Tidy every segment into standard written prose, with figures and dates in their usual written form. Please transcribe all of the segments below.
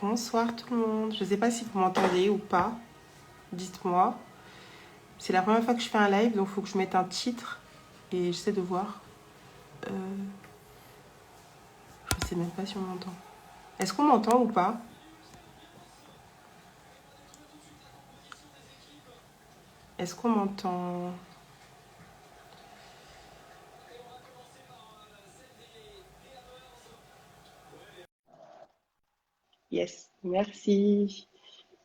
Bonsoir tout le monde. Je ne sais pas si vous m'entendez ou pas. Dites-moi. C'est la première fois que je fais un live, donc il faut que je mette un titre et j'essaie de voir. Euh, je ne sais même pas si on m'entend. Est-ce qu'on m'entend ou pas? Est-ce qu'on m'entend? Yes, merci.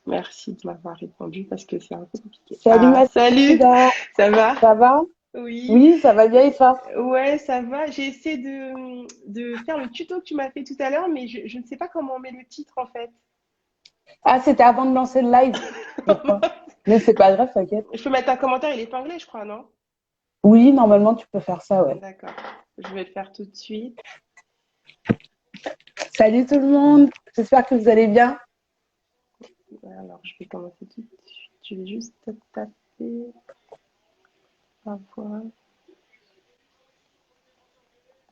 Merci de m'avoir répondu parce que c'est un peu compliqué. Salut Ah, salut, Mathilda, ça va? ça va? Oui, Oui, ça va bien et toi? ouais, ça va. J'ai essayé de faire le tuto que tu m'as fait tout à l'heure, mais je ne sais pas comment on met le titre en fait. Ah, c'était avant de lancer le live, je crois. Mais c'est pas grave, t'inquiète. Je peux mettre un commentaire, il est épinglé, je crois, non? Oui, normalement, tu peux faire ça, ouais. D'accord. Je vais le faire tout de suite. Salut tout le monde, j'espère que vous allez bien. Alors, je vais commencer tout de suite. Je vais juste taper. Avoir.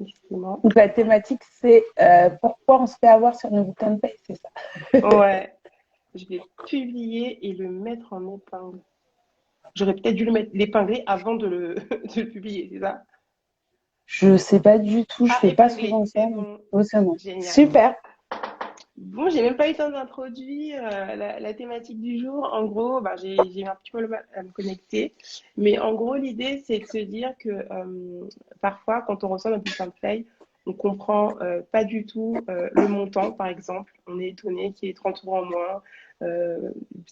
Excusez-moi. Donc, la thématique, c'est pourquoi on se fait avoir sur nos bulletins de paye, c'est ça? Ouais. Je vais publier et le mettre en épingle. J'aurais peut-être dû le mettre l'épingler avant de le publier, c'est ça? Je sais pas du tout, je Ah, fais pas épinglé, souvent ça. c'est Mais... bon. Oh, c'est bon. Génial. Super, Bon, j'ai même pas eu le temps d'introduire la thématique du jour. En gros, bah, j'ai eu un petit peu le mal à me connecter. Mais en gros, l'idée, c'est de se dire que parfois, quand on reçoit notre bulletin de paye, on comprend pas du tout le montant, par exemple. On est étonné qu'il y ait 30 euros en moins.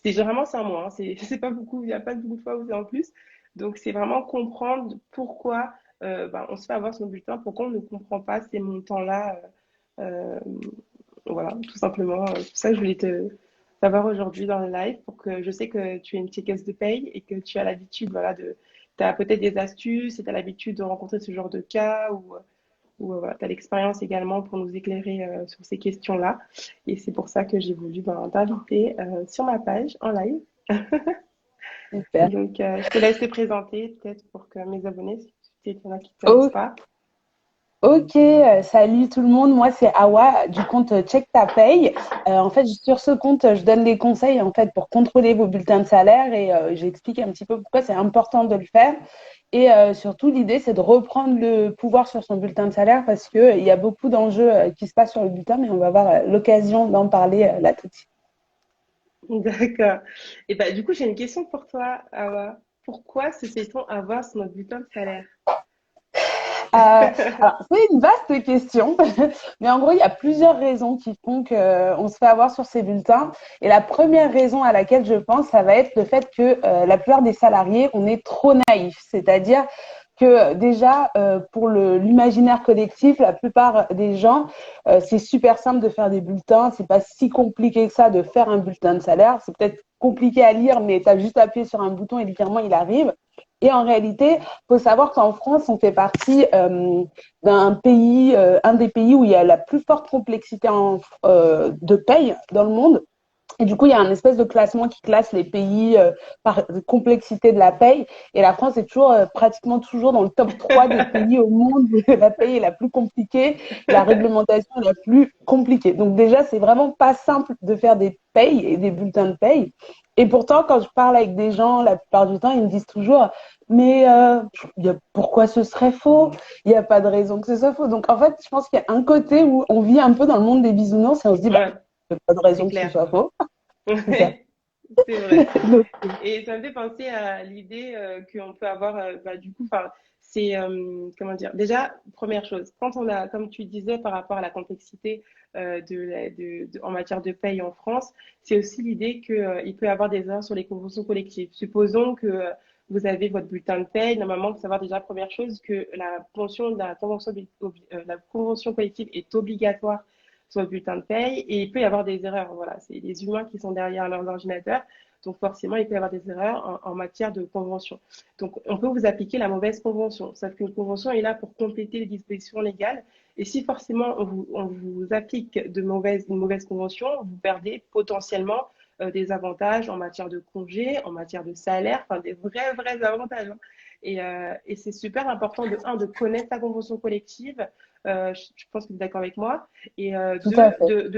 Généralement, c'est un moins, hein. C'est pas beaucoup. Il n'y a pas beaucoup de fois où c'est en plus. Donc, c'est vraiment comprendre pourquoi bah, on se fait avoir son bulletin, pourquoi on ne comprend pas ces montants-là. Euh, voilà, tout simplement. C'est pour ça que je voulais te savoir aujourd'hui dans le live pour que je sais que tu es une checkeuse de paye et que tu as l'habitude, voilà, tu as peut-être des astuces et tu as l'habitude de rencontrer ce genre de cas ou voilà, tu as l'expérience également pour nous éclairer sur ces questions-là. Et c'est pour ça que j'ai voulu t'inviter sur ma page en live. super. Donc, je te laisse te présenter peut-être pour que mes abonnés, si peut-être il y en a qui ne te connaissent Oh, pas. ok, salut tout le monde. Moi, c'est Awa du compte Check Ta Paye. En fait, sur ce compte, je donne des conseils en fait pour contrôler vos bulletins de salaire et j'explique un petit peu pourquoi c'est important de le faire. Et surtout, l'idée, c'est de reprendre le pouvoir sur son bulletin de salaire parce que il y a beaucoup d'enjeux qui se passent sur le bulletin, mais on va avoir l'occasion d'en parler là tout de suite. D'accord. Et bah, du coup, j'ai une question pour toi, Awa. Pourquoi se fait-on avoir sur notre bulletin de salaire? Alors, c'est une vaste question, mais en gros, il y a plusieurs raisons qui font qu'on se fait avoir sur ces bulletins. Et la première raison à laquelle je pense, ça va être le fait que la plupart des salariés, on est trop naïfs. C'est-à-dire que déjà, pour l'imaginaire collectif, la plupart des gens, c'est super simple de faire des bulletins. C'est pas si compliqué que ça de faire un bulletin de salaire. C'est peut-être compliqué à lire, mais tu as juste appuyé sur un bouton et le virement, il arrive. Et en réalité, faut savoir qu'en France, on fait partie d'un pays, un des pays où il y a la plus forte complexité de paye dans le monde. Et du coup, il y a un espèce de classement qui classe les pays par complexité de la paye. Et la France est toujours pratiquement toujours dans le top 3 des pays au monde où la paye est la plus compliquée, la réglementation est la plus compliquée. Donc déjà, c'est vraiment pas simple de faire des payes et des bulletins de paye. Et pourtant, quand je parle avec des gens, la plupart du temps, ils me disent toujours, mais pourquoi ce serait faux? Il n'y a pas de raison que ce soit faux. Donc en fait, je pense qu'il y a un côté où on vit un peu dans le monde des bisounours et on se dit, bah, Ouais, il n'y a pas de c'est raison que ce clair. soit faux. C'est ça. Ouais, c'est vrai. Donc, Et ça me fait penser à l'idée qu'on peut avoir, bah, du coup, enfin, c'est, comment dire, déjà, première chose, quand on a, comme tu disais, par rapport à la complexité en matière de paye en France, c'est aussi l'idée qu'il peut y avoir des erreurs sur les conventions collectives. Supposons que vous avez votre bulletin de paye, normalement, il faut savoir déjà, première chose, que la convention collective est obligatoire sur le bulletin de paye et il peut y avoir des erreurs. Voilà, c'est les humains qui sont derrière leurs ordinateurs. Donc forcément, il peut y avoir des erreurs en matière de convention. Donc on peut vous appliquer la mauvaise convention. Sauf qu'une convention est là pour compléter les dispositions légales. Et si forcément on vous applique une mauvaise convention, vous perdez potentiellement des avantages en matière de congés, en matière de salaire, enfin des vrais avantages, hein. Et c'est super important de connaître ta convention collective. Je pense que tu es d'accord avec moi. Et Tout à fait.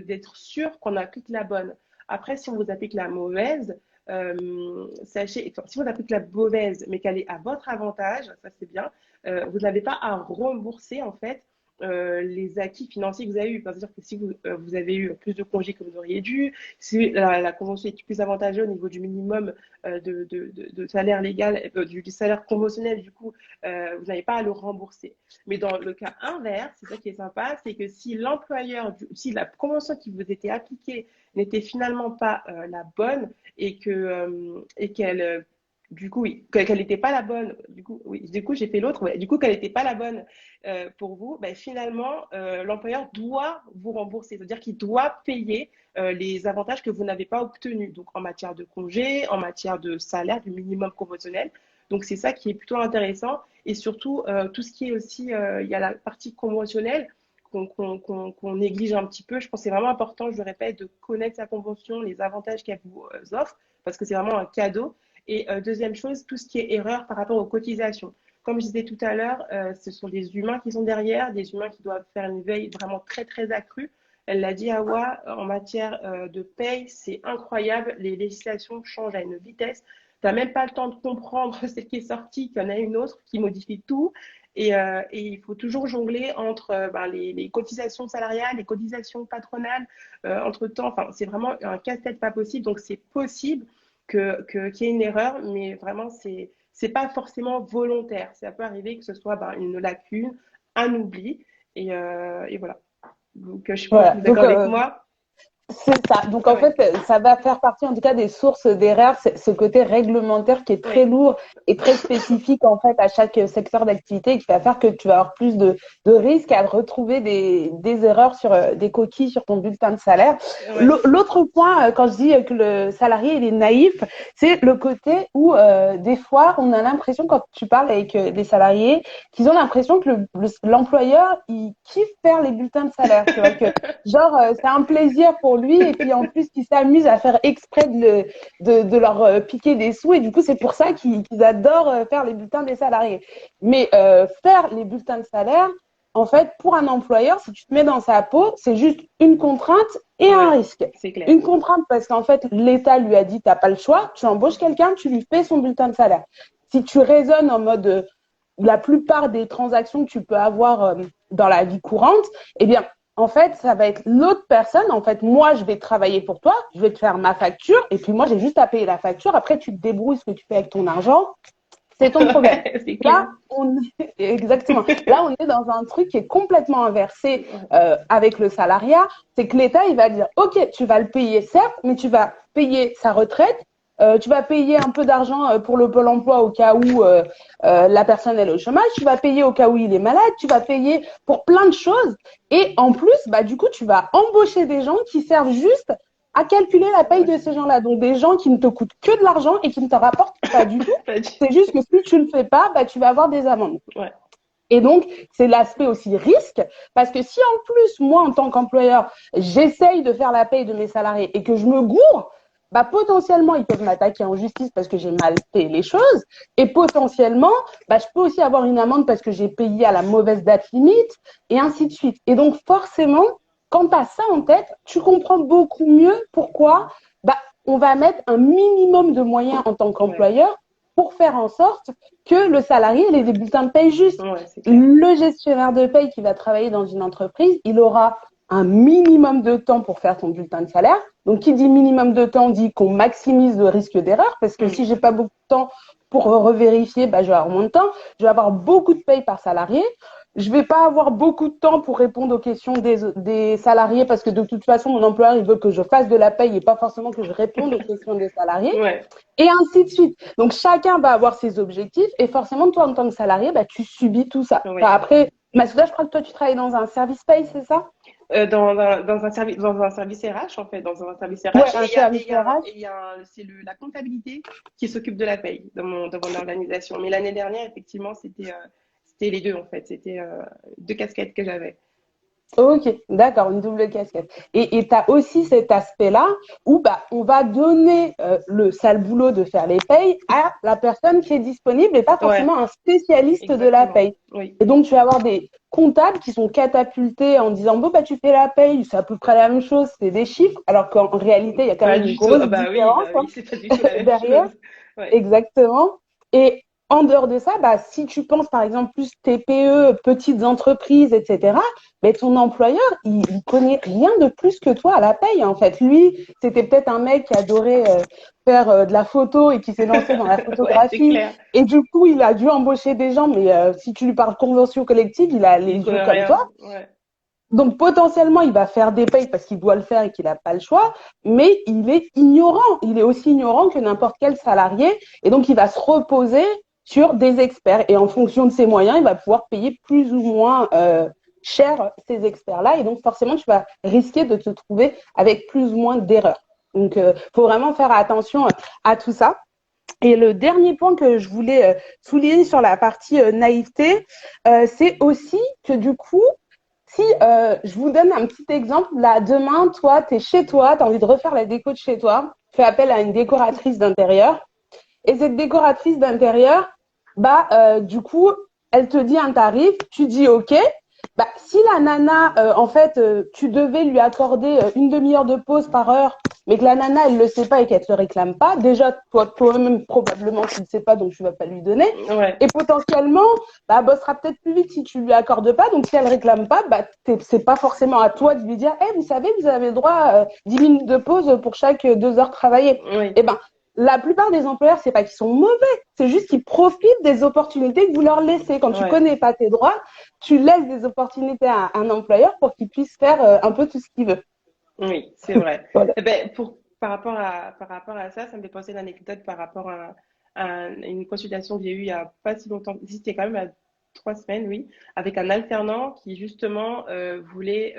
d'être sûr qu'on applique la bonne. Après, si on vous applique la mauvaise, sachez, enfin, si on applique la mauvaise, mais qu'elle est à votre avantage, ça c'est bien, vous n'avez pas à rembourser en fait les acquis financiers que vous avez eus. C'est-à-dire que si vous avez eu plus de congés que vous auriez dû, si la convention est plus avantageuse au niveau du minimum de salaire légal, du salaire conventionnel, du coup, vous n'avez pas à le rembourser. Mais dans le cas inverse, c'est ça qui est sympa, c'est que si l'employeur, si la convention qui vous était appliquée n'était finalement pas la bonne et qu'elle du coup, oui, qu'elle n'était pas la bonne. Du coup, oui, du coup, j'ai fait l'autre. Ouais. Du coup, qu'elle n'était pas la bonne pour vous. Ben, finalement, l'employeur doit vous rembourser. C'est-à-dire qu'il doit payer les avantages que vous n'avez pas obtenus. Donc, en matière de congé, en matière de salaire, du minimum conventionnel. Donc, c'est ça qui est plutôt intéressant. Et surtout, tout ce qui est aussi, il y a la partie conventionnelle qu'on néglige un petit peu. Je pense que c'est vraiment important, je le répète, de connaître sa convention, les avantages qu'elle vous offre, parce que c'est vraiment un cadeau. Et deuxième chose, tout ce qui est erreur par rapport aux cotisations. Comme je disais tout à l'heure, ce sont des humains qui sont derrière, des humains qui doivent faire une veille vraiment très accrue. Elle l'a dit, Awa, en matière de paye, c'est incroyable. Les législations changent à une vitesse. Tu n'as même pas le temps de comprendre celle qui est sortie, qu'il y en a une autre qui modifie tout. Et il faut toujours jongler entre les cotisations salariales, les cotisations patronales, entre-temps. Enfin, c'est vraiment un casse-tête pas possible. Donc, c'est possible qu'il y ait une erreur, mais vraiment, c'est pas forcément volontaire. Ça peut arriver que ce soit une lacune, un oubli. Et voilà. Donc, je pense que Voilà. vous êtes Donc, d'accord avec moi. c'est ça. Donc, en Ouais, fait, ça va faire partie, en tout cas, des sources d'erreurs, ce côté réglementaire qui est très ouais, lourd et très spécifique, en fait, à chaque secteur d'activité, qui va faire que tu vas avoir plus de risques à retrouver des erreurs sur des coquilles sur ton bulletin de salaire. ouais, L'autre point, quand je dis que le salarié, il est naïf, c'est le côté où, des fois, on a l'impression, quand tu parles avec des salariés, qu'ils ont l'impression que l'employeur, il kiffe faire les bulletins de salaire. Tu vois, que genre, c'est un plaisir pour lui et puis en plus, il s'amuse à faire exprès de leur piquer des sous et du coup, c'est pour ça qu'ils adorent faire les bulletins des salariés. Mais faire les bulletins de salaire, en fait, pour un employeur, si tu te mets dans sa peau, c'est juste une contrainte et un ouais, risque. c'est clair. Une contrainte parce qu'en fait, l'État lui a dit, tu n'as pas le choix, tu embauches quelqu'un, tu lui fais son bulletin de salaire. Si tu raisonnes en mode la plupart des transactions que tu peux avoir dans la vie courante, eh bien, en fait, ça va être l'autre personne. En fait, moi, je vais travailler pour toi, je vais te faire ma facture, et puis moi, j'ai juste à payer la facture. Après, tu te débrouilles ce que tu fais avec ton argent, c'est ton problème. C'est Là, clair. exactement. Là, on est dans un truc qui est complètement inversé Ouais, avec le salariat. C'est que l'État, il va dire, OK, tu vas le payer, certes, mais tu vas payer sa retraite. Tu vas payer un peu d'argent pour le Pôle emploi au cas où la personne est au chômage. Tu vas payer au cas où il est malade. Tu vas payer pour plein de choses. Et en plus, bah, du coup, tu vas embaucher des gens qui servent juste à calculer la paye ouais. de ces gens-là. Donc, des gens qui ne te coûtent que de l'argent et qui ne te rapportent pas du tout. Pas du- C'est juste que si tu ne le fais pas, bah, tu vas avoir des amendes. Ouais, Et donc, c'est l'aspect aussi risque, parce que si en plus, moi, en tant qu'employeur, j'essaye de faire la paye de mes salariés et que je me gourre, bah, potentiellement, ils peuvent m'attaquer en justice parce que j'ai mal fait les choses. Et potentiellement, bah, je peux aussi avoir une amende parce que j'ai payé à la mauvaise date limite, et ainsi de suite. Et donc, forcément, quand tu as ça en tête, tu comprends beaucoup mieux pourquoi bah, on va mettre un minimum de moyens en tant ouais, qu'employeur pour faire en sorte que le salarié ait des bulletins de paye justes. ouais, c'est clair. Le gestionnaire de paye qui va travailler dans une entreprise, il aura un minimum de temps pour faire son bulletin de salaire. Donc, qui dit minimum de temps dit qu'on maximise le risque d'erreur, parce que Mm. si j'ai pas beaucoup de temps pour revérifier, bah, je vais avoir moins de temps. Je vais avoir beaucoup de paye par salarié. Je vais pas avoir beaucoup de temps pour répondre aux questions des salariés parce que de toute façon, mon employeur, il veut que je fasse de la paye et pas forcément que je réponde aux questions des salariés Ouais, et ainsi de suite. Donc, chacun va avoir ses objectifs et forcément, toi, en tant que salarié, bah, tu subis tout ça. Enfin, ouais. après, Massouda, je crois que toi, tu travailles dans un service paye, c'est ça? Dans un service RH, en fait, dans un service Ouais, RH. un service RH. C'est la comptabilité qui s'occupe de la paye dans mon organisation. Mais l'année dernière, effectivement, c'était les deux, en fait. C'était deux casquettes que j'avais. Ok, d'accord, une double casquette. Et tu as aussi cet aspect-là où on va donner le sale boulot de faire les payes à la personne qui est disponible et pas Ouais, forcément un spécialiste de la exactement. paye. Oui, Et donc, tu vas avoir des comptables qui sont catapultés en disant, bon, tu fais la paye, c'est à peu près la même chose, c'est des chiffres, alors qu'en réalité, il y a quand pas même une du tout. grosse Ah différence, bah hein, oui, c'est pas du tout la même derrière. chose. Ouais, Exactement. Et en dehors de ça, si tu penses par exemple plus TPE, petites entreprises, etc., mais ton employeur, il connaît rien de plus que toi à la paye, en fait. Lui, c'était peut-être un mec qui adorait faire de la photo et qui s'est lancé dans la ouais, c'est photographie. clair. Et du coup, il a dû embaucher des gens, mais si tu lui parles convention collective, il a les Il yeux connaît comme toi. rien. Ouais, Donc potentiellement, il va faire des payes parce qu'il doit le faire et qu'il n'a pas le choix, mais il est ignorant. Il est aussi ignorant que n'importe quel salarié. Et donc, il va se reposer sur des experts. Et en fonction de ses moyens, il va pouvoir payer plus ou moins cher ces experts-là. Et donc, forcément, tu vas risquer de te trouver avec plus ou moins d'erreurs. Donc, faut vraiment faire attention à tout ça. Et le dernier point que je voulais souligner sur la partie naïveté, c'est aussi que du coup, si je vous donne un petit exemple, là, demain, toi, tu es chez toi, tu as envie de refaire la déco de chez toi, tu fais appel à une décoratrice d'intérieur, et cette décoratrice d'intérieur, du coup, elle te dit un tarif, tu dis OK. Si la nana, en fait, tu devais lui accorder une demi-heure de pause par heure, mais que la nana, elle le sait pas et qu'elle te réclame pas, déjà, toi-même, probablement, tu ne sais pas, donc tu vas pas lui donner. ouais, Et potentiellement, elle bossera peut-être plus vite si tu lui accordes pas. Donc, si elle réclame pas, c'est pas forcément à toi de lui dire, vous savez, vous avez le droit à 10 minutes de pause pour chaque 2 heures travaillées. oui, Eh ben, la plupart des employeurs, c'est pas qu'ils sont mauvais, c'est juste qu'ils profitent des opportunités que vous leur laissez. Quand tu ouais, connais pas tes droits, tu laisses des opportunités à un employeur pour qu'il puisse faire un peu tout ce qu'il veut. oui, c'est vrai. Voilà. Eh ben, par rapport à ça, ça me fait penser à une anecdote par rapport à une consultation que j'ai eue il y a pas si longtemps. Si, c'était quand même à 3 semaines, oui, avec un alternant qui justement voulait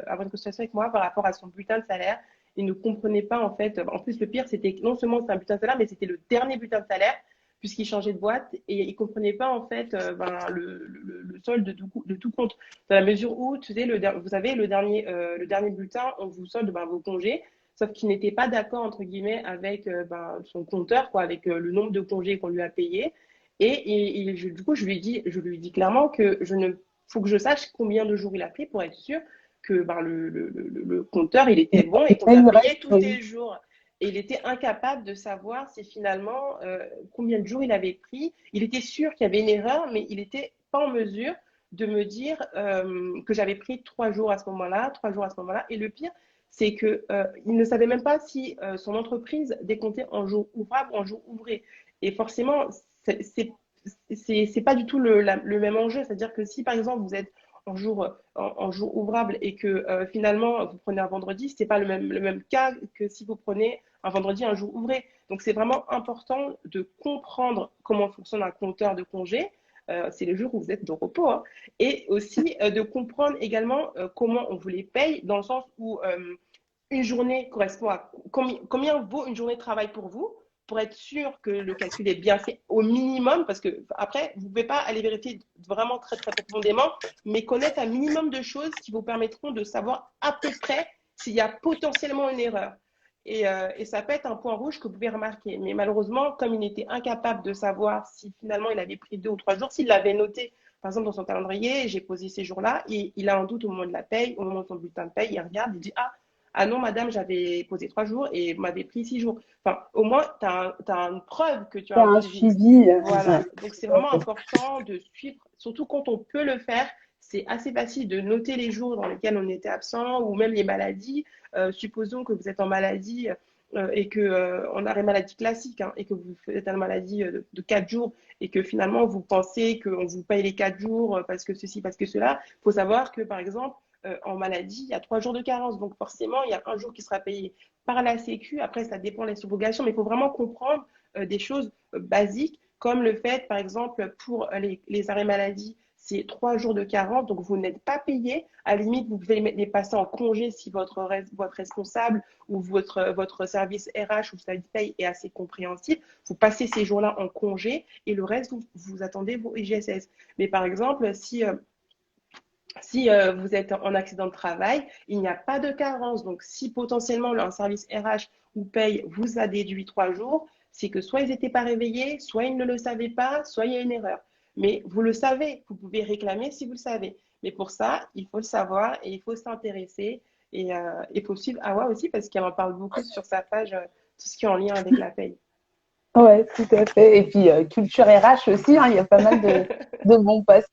avoir une consultation avec moi par rapport à son bulletin de salaire. Il ne comprenait pas en fait. En plus, le pire, c'était que non seulement c'est un bulletin de salaire, mais c'était le dernier bulletin de salaire puisqu'il changeait de boîte et il comprenait pas en fait le solde de tout compte dans la mesure où tu sais vous savez le dernier bulletin on vous solde vos congés sauf qu'il n'était pas d'accord entre guillemets avec son compteur quoi avec le nombre de congés qu'on lui a payé du coup je lui dis clairement que je ne faut que je sache combien de jours il a pris pour être sûr que le compteur il était bon et qu'on lui Et a il payé reste, tous oui. les jours. Et il était incapable de savoir si finalement combien de jours il avait pris. Il était sûr qu'il y avait une erreur, mais il n'était pas en mesure de me dire que j'avais pris 3 jours à ce moment-là, 3 jours à ce moment-là. Et le pire, c'est que il ne savait même pas si son entreprise décomptait en jours ouvrables ou en jours ouvrés. Et forcément, c'est pas du tout le même enjeu. C'est-à-dire que si par exemple vous êtes en jour ouvrable et que finalement vous prenez un vendredi, c'est pas le même cas que si vous prenez un vendredi, un jour ouvré. Donc c'est vraiment important de comprendre comment fonctionne un compteur de congé. C'est le jour où vous êtes de repos, hein. Et aussi de comprendre également comment on vous les paye, dans le sens où une journée correspond à combien vaut une journée de travail pour vous, pour être sûr que le calcul est bien fait au minimum, parce que après, vous ne pouvez pas aller vérifier vraiment très très profondément, mais connaître un minimum de choses qui vous permettront de savoir à peu près s'il y a potentiellement une erreur. Et ça peut être un point rouge que vous pouvez remarquer. Mais malheureusement, comme il était incapable de savoir si finalement il avait pris 2 ou 3 jours, s'il l'avait noté, par exemple, dans son calendrier, j'ai posé ces jours-là, et il a un doute au moment de la paye, au moment de son bulletin de paye, il regarde, il dit, ah non, madame, j'avais posé 3 jours et vous m'avez pris 6 jours. Enfin, au moins, tu as une preuve que tu as C'est un un suivi. suivi. Ouais. Voilà. Donc, c'est vraiment important de suivre, surtout quand on peut le faire. C'est assez facile de noter les jours dans lesquels on était absent ou même les maladies. Supposons que vous êtes en maladie et que en arrêt maladie classique hein, et que vous faites une maladie de 4 jours et que finalement vous pensez qu'on vous paye les 4 jours parce que ceci, parce que cela. Il faut savoir que par exemple, en maladie, il y a 3 jours de carence. Donc forcément, il y a un jour qui sera payé par la Sécu. Après, ça dépend des subrogations, mais il faut vraiment comprendre des choses basiques, comme le fait, par exemple, pour les arrêts maladie, c'est 3 jours de carence, donc vous n'êtes pas payé. À la limite, vous pouvez les passer en congé si votre responsable ou votre service RH ou service paye est assez compréhensif. Vous passez ces jours-là en congé et le reste, vous attendez vos IGSS. Mais par exemple, si Si vous êtes en accident de travail, il n'y a pas de carence. Donc, si potentiellement un service RH ou paye vous a déduit 3 jours, c'est que soit ils n'étaient pas réveillés, soit ils ne le savaient pas, soit il y a une erreur. Mais vous le savez, vous pouvez réclamer si vous le savez. Mais pour ça, il faut le savoir et il faut s'intéresser. Et il faut suivre Awa aussi parce qu'elle en parle beaucoup sur sa page, tout ce qui est en lien avec la paye. Ouais, tout à fait. Et puis, culture RH aussi, hein, il y a pas mal de bons postes.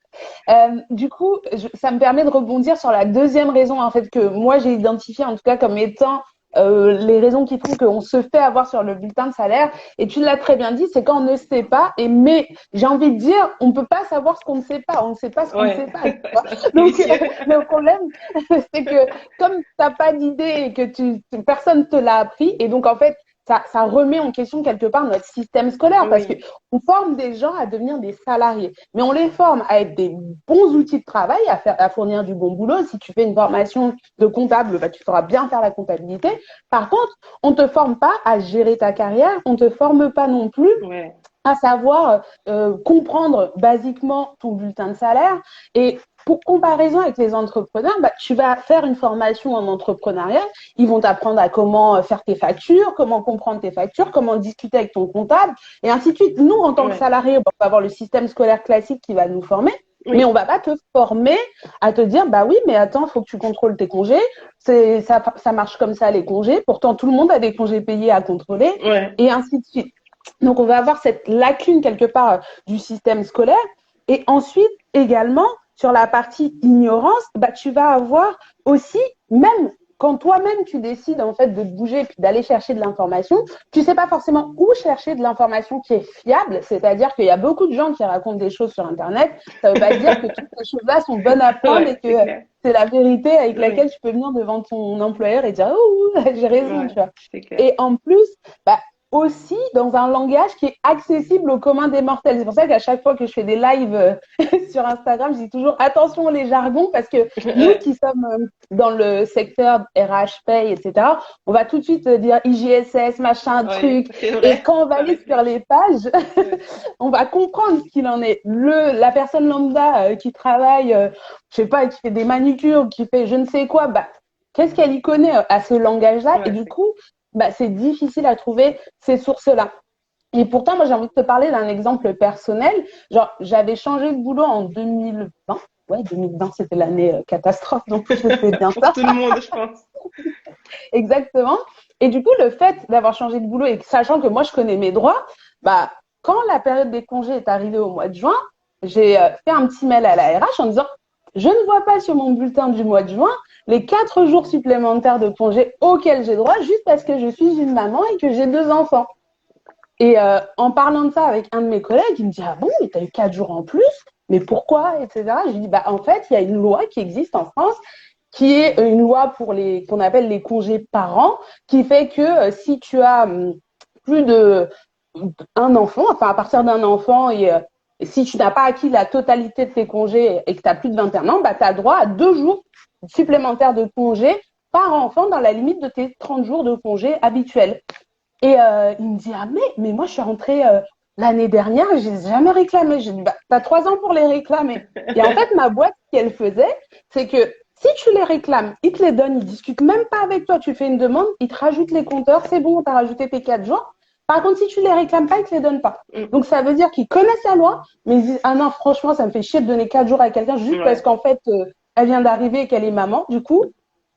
Du coup, ça me permet de rebondir sur la deuxième raison, en fait, que moi, j'ai identifié, en tout cas, comme étant les raisons qui font qu'on se fait avoir sur le bulletin de salaire. Et tu l'as très bien dit, c'est quand on ne sait pas. Mais j'ai envie de dire, on ne peut pas savoir ce qu'on ne sait pas. On ne sait pas ce qu'on ne Ouais, sait pas. Tu vois. ça c'est Donc, délicieux. le problème, c'est que comme tu n'as pas d'idée et que personne ne te l'a appris, et donc, en fait, ça remet en question quelque part notre système scolaire parce Oui, qu'on forme des gens à devenir des salariés, mais on les forme à être des bons outils de travail, à fournir du bon boulot. Si tu fais une formation de comptable, bah, tu sauras bien faire la comptabilité. Par contre, on ne te forme pas à gérer ta carrière, on ne te forme pas non plus ouais, à savoir comprendre basiquement ton bulletin de salaire. Et pour comparaison avec les entrepreneurs, bah, tu vas faire une formation en entrepreneuriat. Ils vont t'apprendre à comment faire tes factures, comment comprendre tes factures, comment discuter avec ton comptable, et ainsi de suite. Nous, en tant que ouais, salariés, on va avoir le système scolaire classique qui va nous former. Mais on oui, va pas te former à te dire, bah oui, mais attends, faut que tu contrôles tes congés. Ça marche comme ça, les congés. Pourtant, tout le monde a des congés payés à contrôler, ouais, et ainsi de suite. Donc, on va avoir cette lacune quelque part du système scolaire. Et ensuite, également, sur la partie ignorance, bah, tu vas avoir aussi, même quand toi-même tu décides en fait de te bouger puis d'aller chercher de l'information, tu sais pas forcément où chercher de l'information qui est fiable. C'est-à-dire qu'il y a beaucoup de gens qui racontent des choses sur Internet. Ça veut pas dire que toutes ces choses-là sont bonnes à prendre et ouais, c'est que clair. c'est la vérité avec Oui, laquelle tu peux venir devant ton employeur et dire oh j'ai raison, tu ouais, vois. c'est clair. Et en plus, bah, aussi dans un langage qui est accessible au commun des mortels. C'est pour ça qu'à chaque fois que je fais des lives sur Instagram, je dis toujours attention les jargons parce que nous Ouais, qui sommes dans le secteur RH, paye, etc., on va tout de suite dire IGSS, machin, ouais, truc. c'est Et vrai, quand on va c'est un aller sur réflexe. les pages, Ouais, on va comprendre ce qu'il en est. La personne lambda qui travaille, je sais pas, qui fait des manucures, qui fait je ne sais quoi, bah, qu'est-ce qu'elle y connaît à ce langage-là? Et ouais, du c'est coup, bah, c'est difficile à trouver ces sources-là. Et pourtant, moi, j'ai envie de te parler d'un exemple personnel. Genre, j'avais changé de boulot en 2020. Ouais, 2020, c'était l'année catastrophe, donc je sais bien pour ça. tout le monde, je pense. Exactement. Et du coup, le fait d'avoir changé de boulot et sachant que moi, je connais mes droits, bah, quand la période des congés est arrivée au mois de juin, j'ai fait un petit mail à la RH en disant, je ne vois pas sur mon bulletin du mois de juin les 4 jours supplémentaires de congés auxquels j'ai droit juste parce que je suis une maman et que j'ai 2 enfants. Et en parlant de ça avec un de mes collègues, il me dit, ah bon, mais tu as eu 4 jours en plus, mais pourquoi, etc. Je lui dis, bah, en fait, il y a une loi qui existe en France qui est une loi pour les qu'on appelle les congés parents, qui fait que si tu as plus de un enfant, enfin à partir d'un enfant et si tu n'as pas acquis la totalité de tes congés et que tu as plus de 21 ans, bah, tu as droit à 2 jours supplémentaires de congés par enfant dans la limite de tes 30 jours de congés habituels. Et il me dit, ah mais moi je suis rentrée l'année dernière et je les ai jamais réclamés. J'ai dit, bah, t'as 3 ans pour les réclamer. Et en fait, ma boîte, ce qu'elle faisait, c'est que si tu les réclames, ils te les donnent, ils discutent même pas avec toi, tu fais une demande, ils te rajoutent les compteurs, c'est bon, t'as rajouté tes 4 jours. Par contre, si tu les réclames pas, ils te les donnent pas. Mm, Donc ça veut dire qu'ils connaissent la loi, mais ils disent, ah non, franchement, ça me fait chier de donner 4 jours à quelqu'un juste parce ouais, qu'en fait, elle vient d'arriver et qu'elle est maman. Du coup,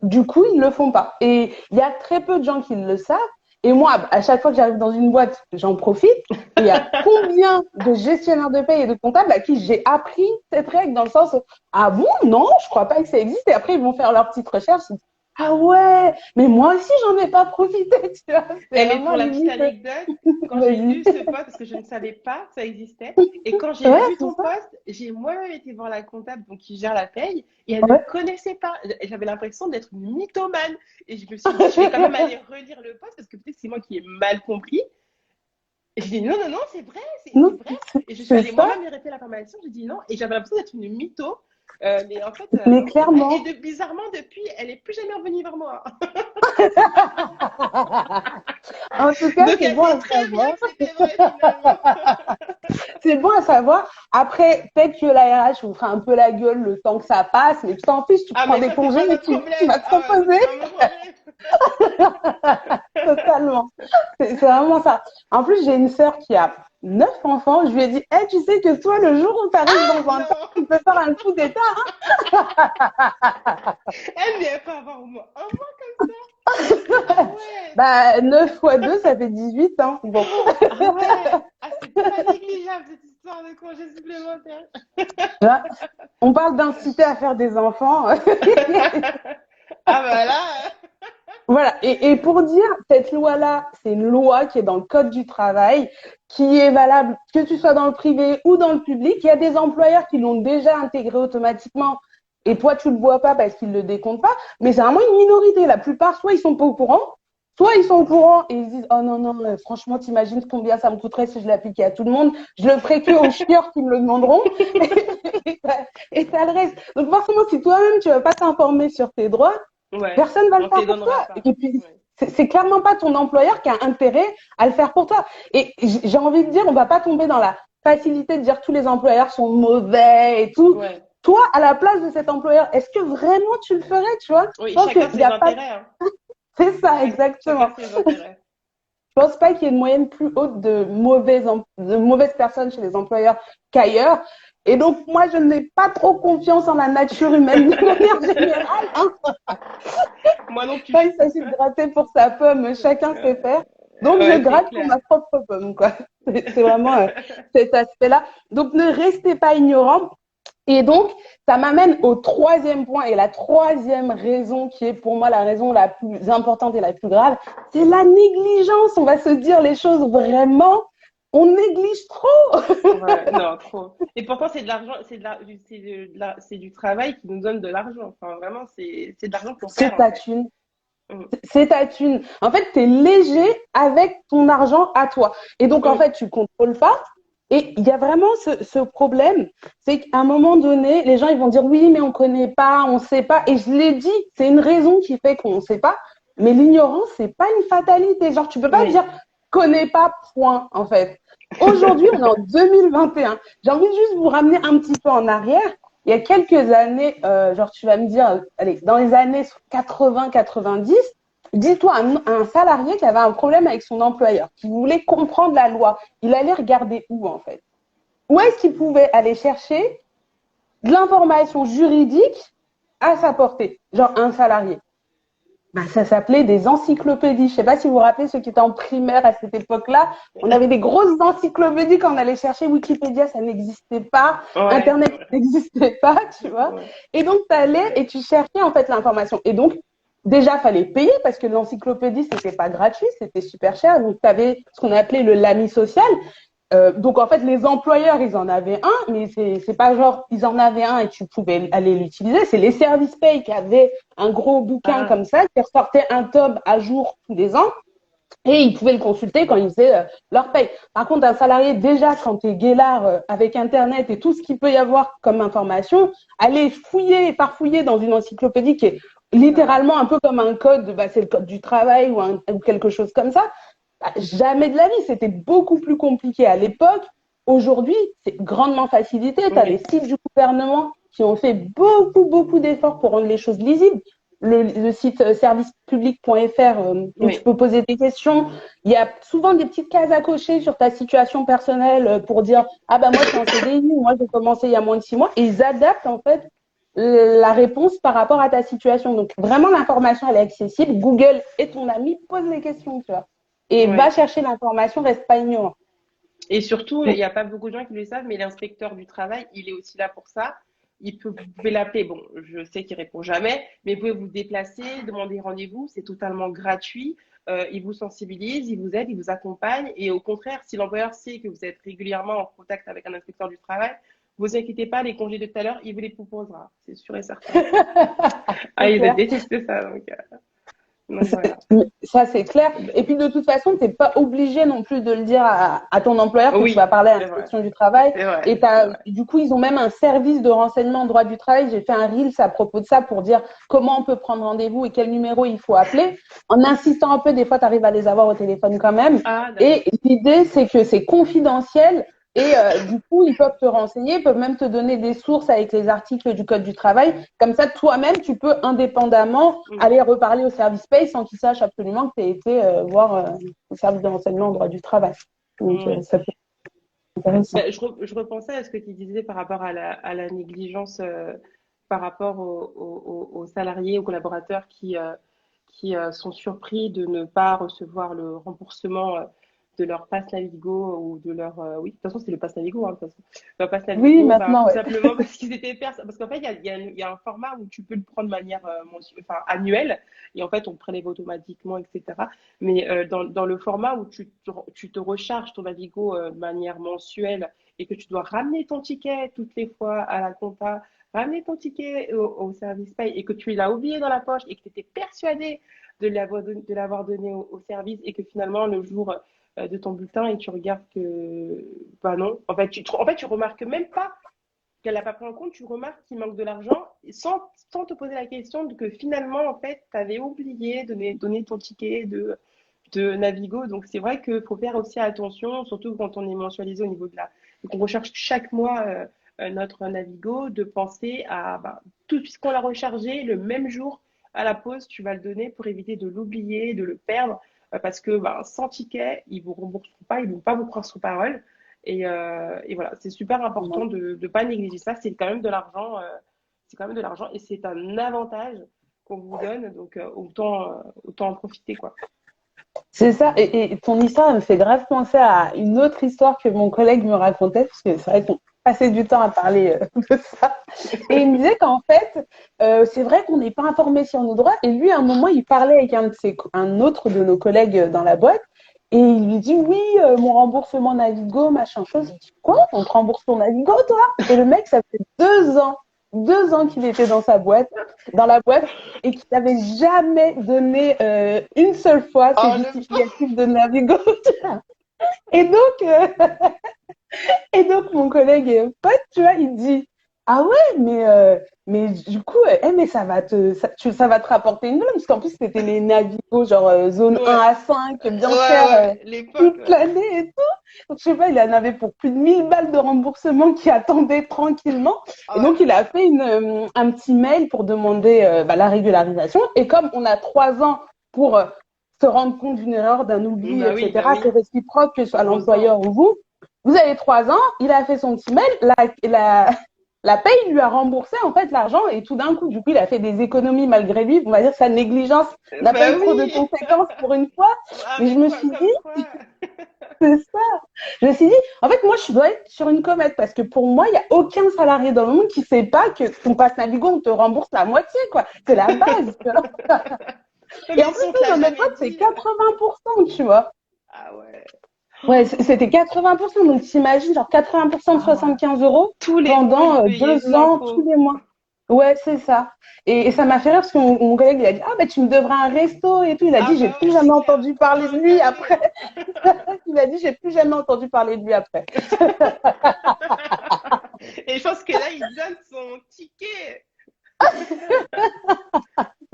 ils le font pas. Et il y a très peu de gens qui le savent. Et moi, à chaque fois que j'arrive dans une boîte, j'en profite. Et il y a combien de gestionnaires de paie et de comptables à qui j'ai appris cette règle dans le sens où, ah bon, non, je crois pas que ça existe. Et après, ils vont faire leur petite recherche. Ils disent, ah ouais, mais moi aussi, j'en ai pas profité, tu vois. C'est Eh, mais vraiment pour la petite limite. anecdote, quand j'ai Vas-y. lu ce poste, parce que je ne savais pas que ça existait, et quand j'ai Ouais, vu c'est ton ça. poste, j'ai moi-même été voir la comptable, donc qui gère la paye, et elle ne Ouais. connaissait pas. J'avais l'impression d'être une mythomane. Et je me suis dit, je vais quand même aller relire le poste, parce que peut-être c'est moi qui ai mal compris. Et j'ai dit, non, non, non, c'est vrai, c'est Non, vrai. Et je suis c'est allée ça. moi-même vérifier l'information, j'ai dit non, et j'avais l'impression d'être une mytho. Mais en fait, Mais non. clairement. Bizarrement, depuis, elle est plus jamais revenue vers moi. En tout cas, Donc, c'est elle bon sait à très bien savoir. que c'était vrai finalement. C'est bon à savoir. Après, peut-être que la RH vous fera un peu la gueule le temps que ça passe, mais tu t'en fiches, tu Ah, prends mais des ça, c'est congés pas et notre tu problème. vas te Ah, ouais, ça, reposer. c'est pas mon problème. Totalement. C'est vraiment ça. En plus, j'ai une sœur qui a 9 enfants. Je lui ai dit, hey, tu sais que toi, le jour où tu arrives dans un temps, Non. tu peux faire un coup d'état. Elle, mais elle peut avoir au moins un mois comme ça. Ah ouais. Bah, 9 fois 2, ça fait 18, hein. Bon. Ah ouais. Ah, c'est pas négligeable cette histoire de congé supplémentaire. Tu vois, on parle d'inciter à faire des enfants. Ah bah là. Voilà. Et pour dire, cette loi-là, c'est une loi qui est dans le Code du travail, qui est valable que tu sois dans le privé ou dans le public. Il y a des employeurs qui l'ont déjà intégré automatiquement. Et toi, tu le vois pas parce qu'ils le décomptent pas. Mais c'est vraiment une minorité. La plupart, soit ils sont pas au courant, soit ils sont au courant et ils se disent, oh non, non, franchement, t'imagines combien ça me coûterait si je l'appliquais à tout le monde. Je le ferai que aux chieurs qui me le demanderont. Et ça le reste. Donc forcément, si toi-même, tu vas pas t'informer sur tes droits, Ouais, personne va le on te faire les pour toi. donnera pas. Et puis, Ouais. c'est clairement pas ton employeur qui a intérêt à le faire pour toi. Et j'ai envie de dire, on va pas tomber dans la facilité de dire que tous les employeurs sont mauvais et tout. Ouais. Toi, à la place de cet employeur, est-ce que vraiment tu le ferais, tu vois? Je Oui, pense chacun qu'il y ses a pas, intérêts, hein. c'est ça, exactement. Chacun ses intérêts. Je pense pas qu'il y ait une moyenne plus haute de mauvaises personnes chez les employeurs qu'ailleurs. Et donc, moi, je n'ai pas trop confiance en la nature humaine de manière générale, hein. Moi non Quand plus. il s'agit de gratter pour sa pomme, chacun sait faire. Donc, je Ouais, c'est gratte pour clair. ma propre pomme, quoi. C'est vraiment cet aspect-là. Donc, ne restez pas ignorants. Et donc, ça m'amène au troisième point et la troisième raison qui est pour moi la raison la plus importante et la plus grave, c'est la négligence. On va se dire les choses vraiment. On néglige trop. Ouais, non, trop. Et pourtant, c'est de l'argent, c'est du travail qui nous donne de l'argent. Enfin, vraiment, c'est de l'argent qu'on perd, C'est en ta fait. thune. Mm. C'est ta thune. En fait, tu es léger avec ton argent à toi. Et donc, en Mm. fait, tu contrôles pas. Et il y a vraiment ce problème, c'est qu'à un moment donné, les gens ils vont dire oui, mais on connaît pas, on sait pas. Et je l'ai dit, c'est une raison qui fait qu'on sait pas. Mais l'ignorance, c'est pas une fatalité. Genre, tu peux pas Oui. dire connais pas, point, en fait. Aujourd'hui, on est en 2021. J'ai envie de juste vous ramener un petit peu en arrière. Il y a quelques années, genre tu vas me dire, allez, dans les années 80-90, dis-toi un salarié qui avait un problème avec son employeur, qui voulait comprendre la loi, il allait regarder où en fait? Où est-ce qu'il pouvait aller chercher de l'information juridique à sa portée? Genre un salarié. Ben, ça s'appelait des encyclopédies. Je ne sais pas si vous vous rappelez ceux qui étaient en primaire à cette époque-là. On avait des grosses encyclopédies quand on allait chercher Wikipédia, ça n'existait pas. Ouais, c'est Internet vrai. n'existait pas, tu vois. Ouais. Et donc, tu allais et tu cherchais en fait l'information. Et donc, déjà, fallait payer parce que l'encyclopédie, c'était pas gratuit, c'était super cher. Donc, tu avais ce qu'on appelait le LAMI social. Donc en fait, les employeurs, ils en avaient un, mais c'est pas genre ils en avaient un et tu pouvais aller l'utiliser. C'est les services payes qui avaient un gros bouquin Ah, comme ça, qui ressortait un tome à jour tous les ans. Et ils pouvaient le consulter quand ils faisaient leur paye. Par contre, un salarié, déjà, quand tu es guélard avec Internet et tout ce qu'il peut y avoir comme information, aller fouiller et farfouiller dans une encyclopédie qui est ah, littéralement un peu comme un code, bah, c'est le code du travail ou quelque chose comme ça, bah, jamais de la vie. C'était beaucoup plus compliqué à l'époque. Aujourd'hui, c'est grandement facilité. Tu as les oui. sites du gouvernement qui ont fait beaucoup, beaucoup d'efforts pour rendre les choses lisibles. Le site servicepublic.fr où tu Oui. peux poser des questions. Il y a souvent des petites cases à cocher sur ta situation personnelle pour dire ah ben moi je suis en CDI, moi j'ai commencé il y a moins de 6 mois. Et ils adaptent en fait la réponse par rapport à ta situation. Donc vraiment l'information elle est accessible. Google est ton ami, pose les questions, tu vois. Et va Ouais. chercher l'information, reste pas ignorant. Et surtout, il Donc, n'y a pas beaucoup de gens qui le savent, mais l'inspecteur du travail, il est aussi là pour ça. Vous pouvez l'appeler. Bon, je sais qu'il répond jamais, mais vous pouvez vous déplacer, demander rendez-vous. C'est totalement gratuit. Il vous sensibilise, il vous aide, il vous accompagne. Et au contraire, si l'employeur sait que vous êtes régulièrement en contact avec un inspecteur du travail, vous inquiétez pas, les congés de tout à l'heure, il vous les proposera. C'est sûr et certain. Ah, c'est ils clair. détestent ça. Donc. Donc voilà. Ça, c'est clair. Et puis, de toute façon, tu n'es pas obligé non plus de le dire à ton employeur que tu vas Oui, parler à c'est vrai. l'inspection du travail. C'est vrai. Et C'est vrai. du coup, ils ont même un service de renseignement en droit du travail. J'ai fait un Reels à propos de ça pour dire comment on peut prendre rendez-vous et quel numéro il faut appeler. En insistant un peu, des fois, tu arrives à les avoir au téléphone quand même. Ah, d'accord. Et l'idée, c'est que c'est confidentiel. Et du coup, ils peuvent te renseigner, ils peuvent même te donner des sources avec les articles du Code du travail. Comme ça, toi-même, tu peux indépendamment Mm. aller reparler au service paye sans qu'ils sachent absolument que tu as été voir au service de renseignement en droit du travail. Donc, Ouais. ça peut être intéressant. Je repensais à ce que tu disais par rapport à la négligence par rapport aux salariés, aux collaborateurs qui sont surpris de ne pas recevoir le remboursement de leur pass Navigo ou de leur... oui, de toute façon, c'est le pass Navigo, hein, de toute façon. Leur pass Oui, Navigo, ben, maintenant, tout ouais. simplement parce qu'ils étaient parce qu'en fait, il y a un format où tu peux le prendre de manière enfin, annuelle et en fait, on prélève automatiquement, etc. Mais dans le format où tu te recharges ton Navigo de manière mensuelle et que tu dois ramener ton ticket toutes les fois à la compta, ramener ton ticket au service paye et que tu l'as oublié dans la poche et que tu étais persuadé de l'avoir donné au service et que finalement le jour de ton bulletin et tu regardes que bah non, en fait tu remarques même pas qu'elle n'a pas pris en compte, tu remarques qu'il manque de l'argent sans te poser la question de que finalement en fait tu avais oublié de donner ton ticket de Navigo. Donc c'est vrai qu'il faut faire aussi attention, surtout quand on est mensualisé au niveau de la... Donc on recherche chaque mois notre Navigo, de penser à, bah, tout puisqu'on l'a rechargé, le même jour à la pause, tu vas le donner pour éviter de l'oublier, de le perdre, parce que bah, sans ticket, ils vous rembourseront pas, ils vont pas vous croire sur parole. Et voilà, c'est super important de ne pas négliger ça. C'est quand même de l'argent, c'est quand même de l'argent et c'est un avantage qu'on vous donne. Donc autant en profiter quoi. C'est ça. Et ton histoire me fait grave penser à une autre histoire que mon collègue me racontait, parce que c'est vrai qu'on passait du temps à parler de ça. Et il me disait qu'en fait, c'est vrai qu'on n'est pas informé sur nos droits. Et lui, à un moment, il parlait avec un autre de nos collègues dans la boîte. Et il lui dit, oui, mon remboursement Navigo, machin chose. Il dit, quoi? On te rembourse ton Navigo, toi? Et le mec, ça fait 2 ans qu'il était dans la boîte, et qu'il n'avait jamais donné une seule fois ses Oh, justificatifs de Navigo. Et donc, mon collègue pote, tu vois, il dit, ah ouais, mais du coup, mais ça va te rapporter une blinde, parce qu'en plus, c'était les Navigo, genre zone 1 ouais, à 5 bien cher, ouais, l'époque, toute ouais. l'année et tout. Donc, je sais pas, il en avait pour plus de 1000 balles de remboursement qui attendaient tranquillement. Et Oh donc, là il a là. fait un petit mail pour demander la régularisation. Et comme on a 3 ans pour se rendre compte d'une erreur, d'un oubli, Bah etc., oui, c'est réciproque, que ce soit heureusement. l'employeur ou vous. Vous avez 3 ans, il a fait son petit mail, la paye lui a remboursé en fait l'argent et tout d'un coup, du coup, il a fait des économies malgré lui. On va dire que sa négligence n'a pas Bah eu trop de oui. conséquences pour une fois. Ah Mais je mais me quoi, suis dit, comme quoi. c'est ça. Je me suis dit, en fait, moi, je dois être sur une comète parce que pour moi, il n'y a aucun salarié dans le monde qui ne sait pas que ton passe Navigo, on te rembourse la moitié, quoi. C'est la base, tu vois. Non, Et mais en plus, si on te nous, l'a dans notre jamais boîte, c'est dit. 80%, tu vois. Ah ouais. Ouais, c'était 80%. Donc, t'imagines, genre 80% de Ah, 15 euros tous les mois, pendant vous payez 2 ans, tous l'impôt. les mois. Ouais, c'est ça. Et ça m'a fait rire parce que mon collègue, il a dit, ah, bah, tu me devras un resto et tout. Il a Ah dit, j'ai bah plus ouais, c'est jamais clair. entendu Comme parler de un lui cadeau. après. Il a dit, j'ai plus jamais entendu parler de lui après. Et je pense que là, il donne son ticket.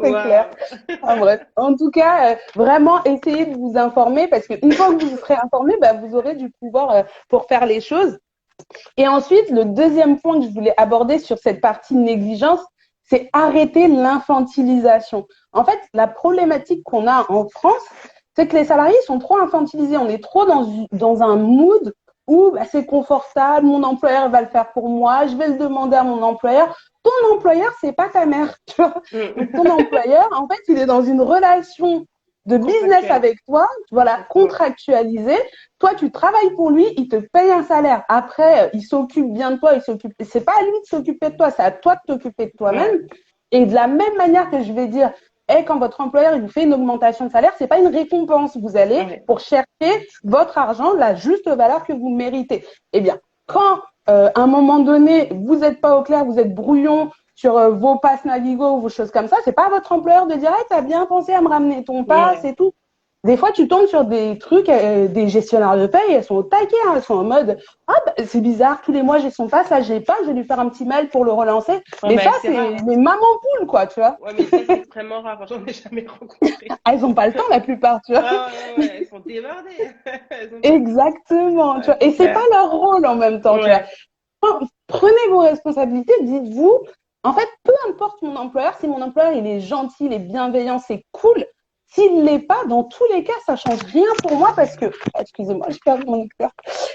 C'est clair. Waouh. Ah, bref. En tout cas, vraiment, essayez de vous informer parce qu'une fois que vous serez informé, bah, vous aurez du pouvoir pour faire les choses. Et ensuite, le deuxième point que je voulais aborder sur cette partie négligence, c'est arrêter l'infantilisation. En fait, la problématique qu'on a en France, c'est que les salariés sont trop infantilisés. On est trop dans un mood où bah, c'est confortable, mon employeur va le faire pour moi, je vais le demander à mon employeur. Ton employeur, c'est pas ta mère, tu vois. Donc ton employeur, en fait, il est dans une relation de business Contractuel. avec toi, voilà, Exactement. contractualisé. Toi, tu travailles pour lui, il te paye un salaire. Après, il s'occupe bien de toi, c'est pas à lui de s'occuper de toi, c'est à toi de t'occuper de Ouais. toi-même. Et de la même manière que je vais dire, hey, quand votre employeur il vous fait une augmentation de salaire, c'est pas une récompense. Vous allez Ouais. pour chercher votre argent, la juste valeur que vous méritez. Eh bien, quand à un moment donné, vous n'êtes pas au clair, vous êtes brouillon sur vos passes Navigo ou vos choses comme ça, c'est pas à votre employeur de dire, hey, t'as bien pensé à me ramener ton pass et tout. Des fois, tu tombes sur des trucs, des gestionnaires de paye, elles sont au taquet, hein, elles sont en mode, ah, bah, c'est bizarre, tous les mois, j'ai son pass, là, j'ai pas, je vais lui faire un petit mail pour le relancer. Ouais, Mais bah, ça, c'est c'est rare, hein. les mamans poules, quoi, tu vois. Ouais, mais ça, c'est extrêmement rare. J'en ai jamais rencontré. Elles ont pas le temps, la plupart, tu vois. Ah ouais, ouais, elles sont débordées. Elles ont pas le temps. Exactement, tu Ouais, vois. c'est Et c'est pas clair. leur rôle en même temps, tu vois. Ouais, Prenez vos responsabilités, dites-vous, en fait, peu importe mon employeur, si mon employeur il est gentil, il est bienveillant, c'est cool. S'il ne l'est pas, dans tous les cas, ça change rien pour moi parce que, excusez-moi, j'ai perdu mon éclair.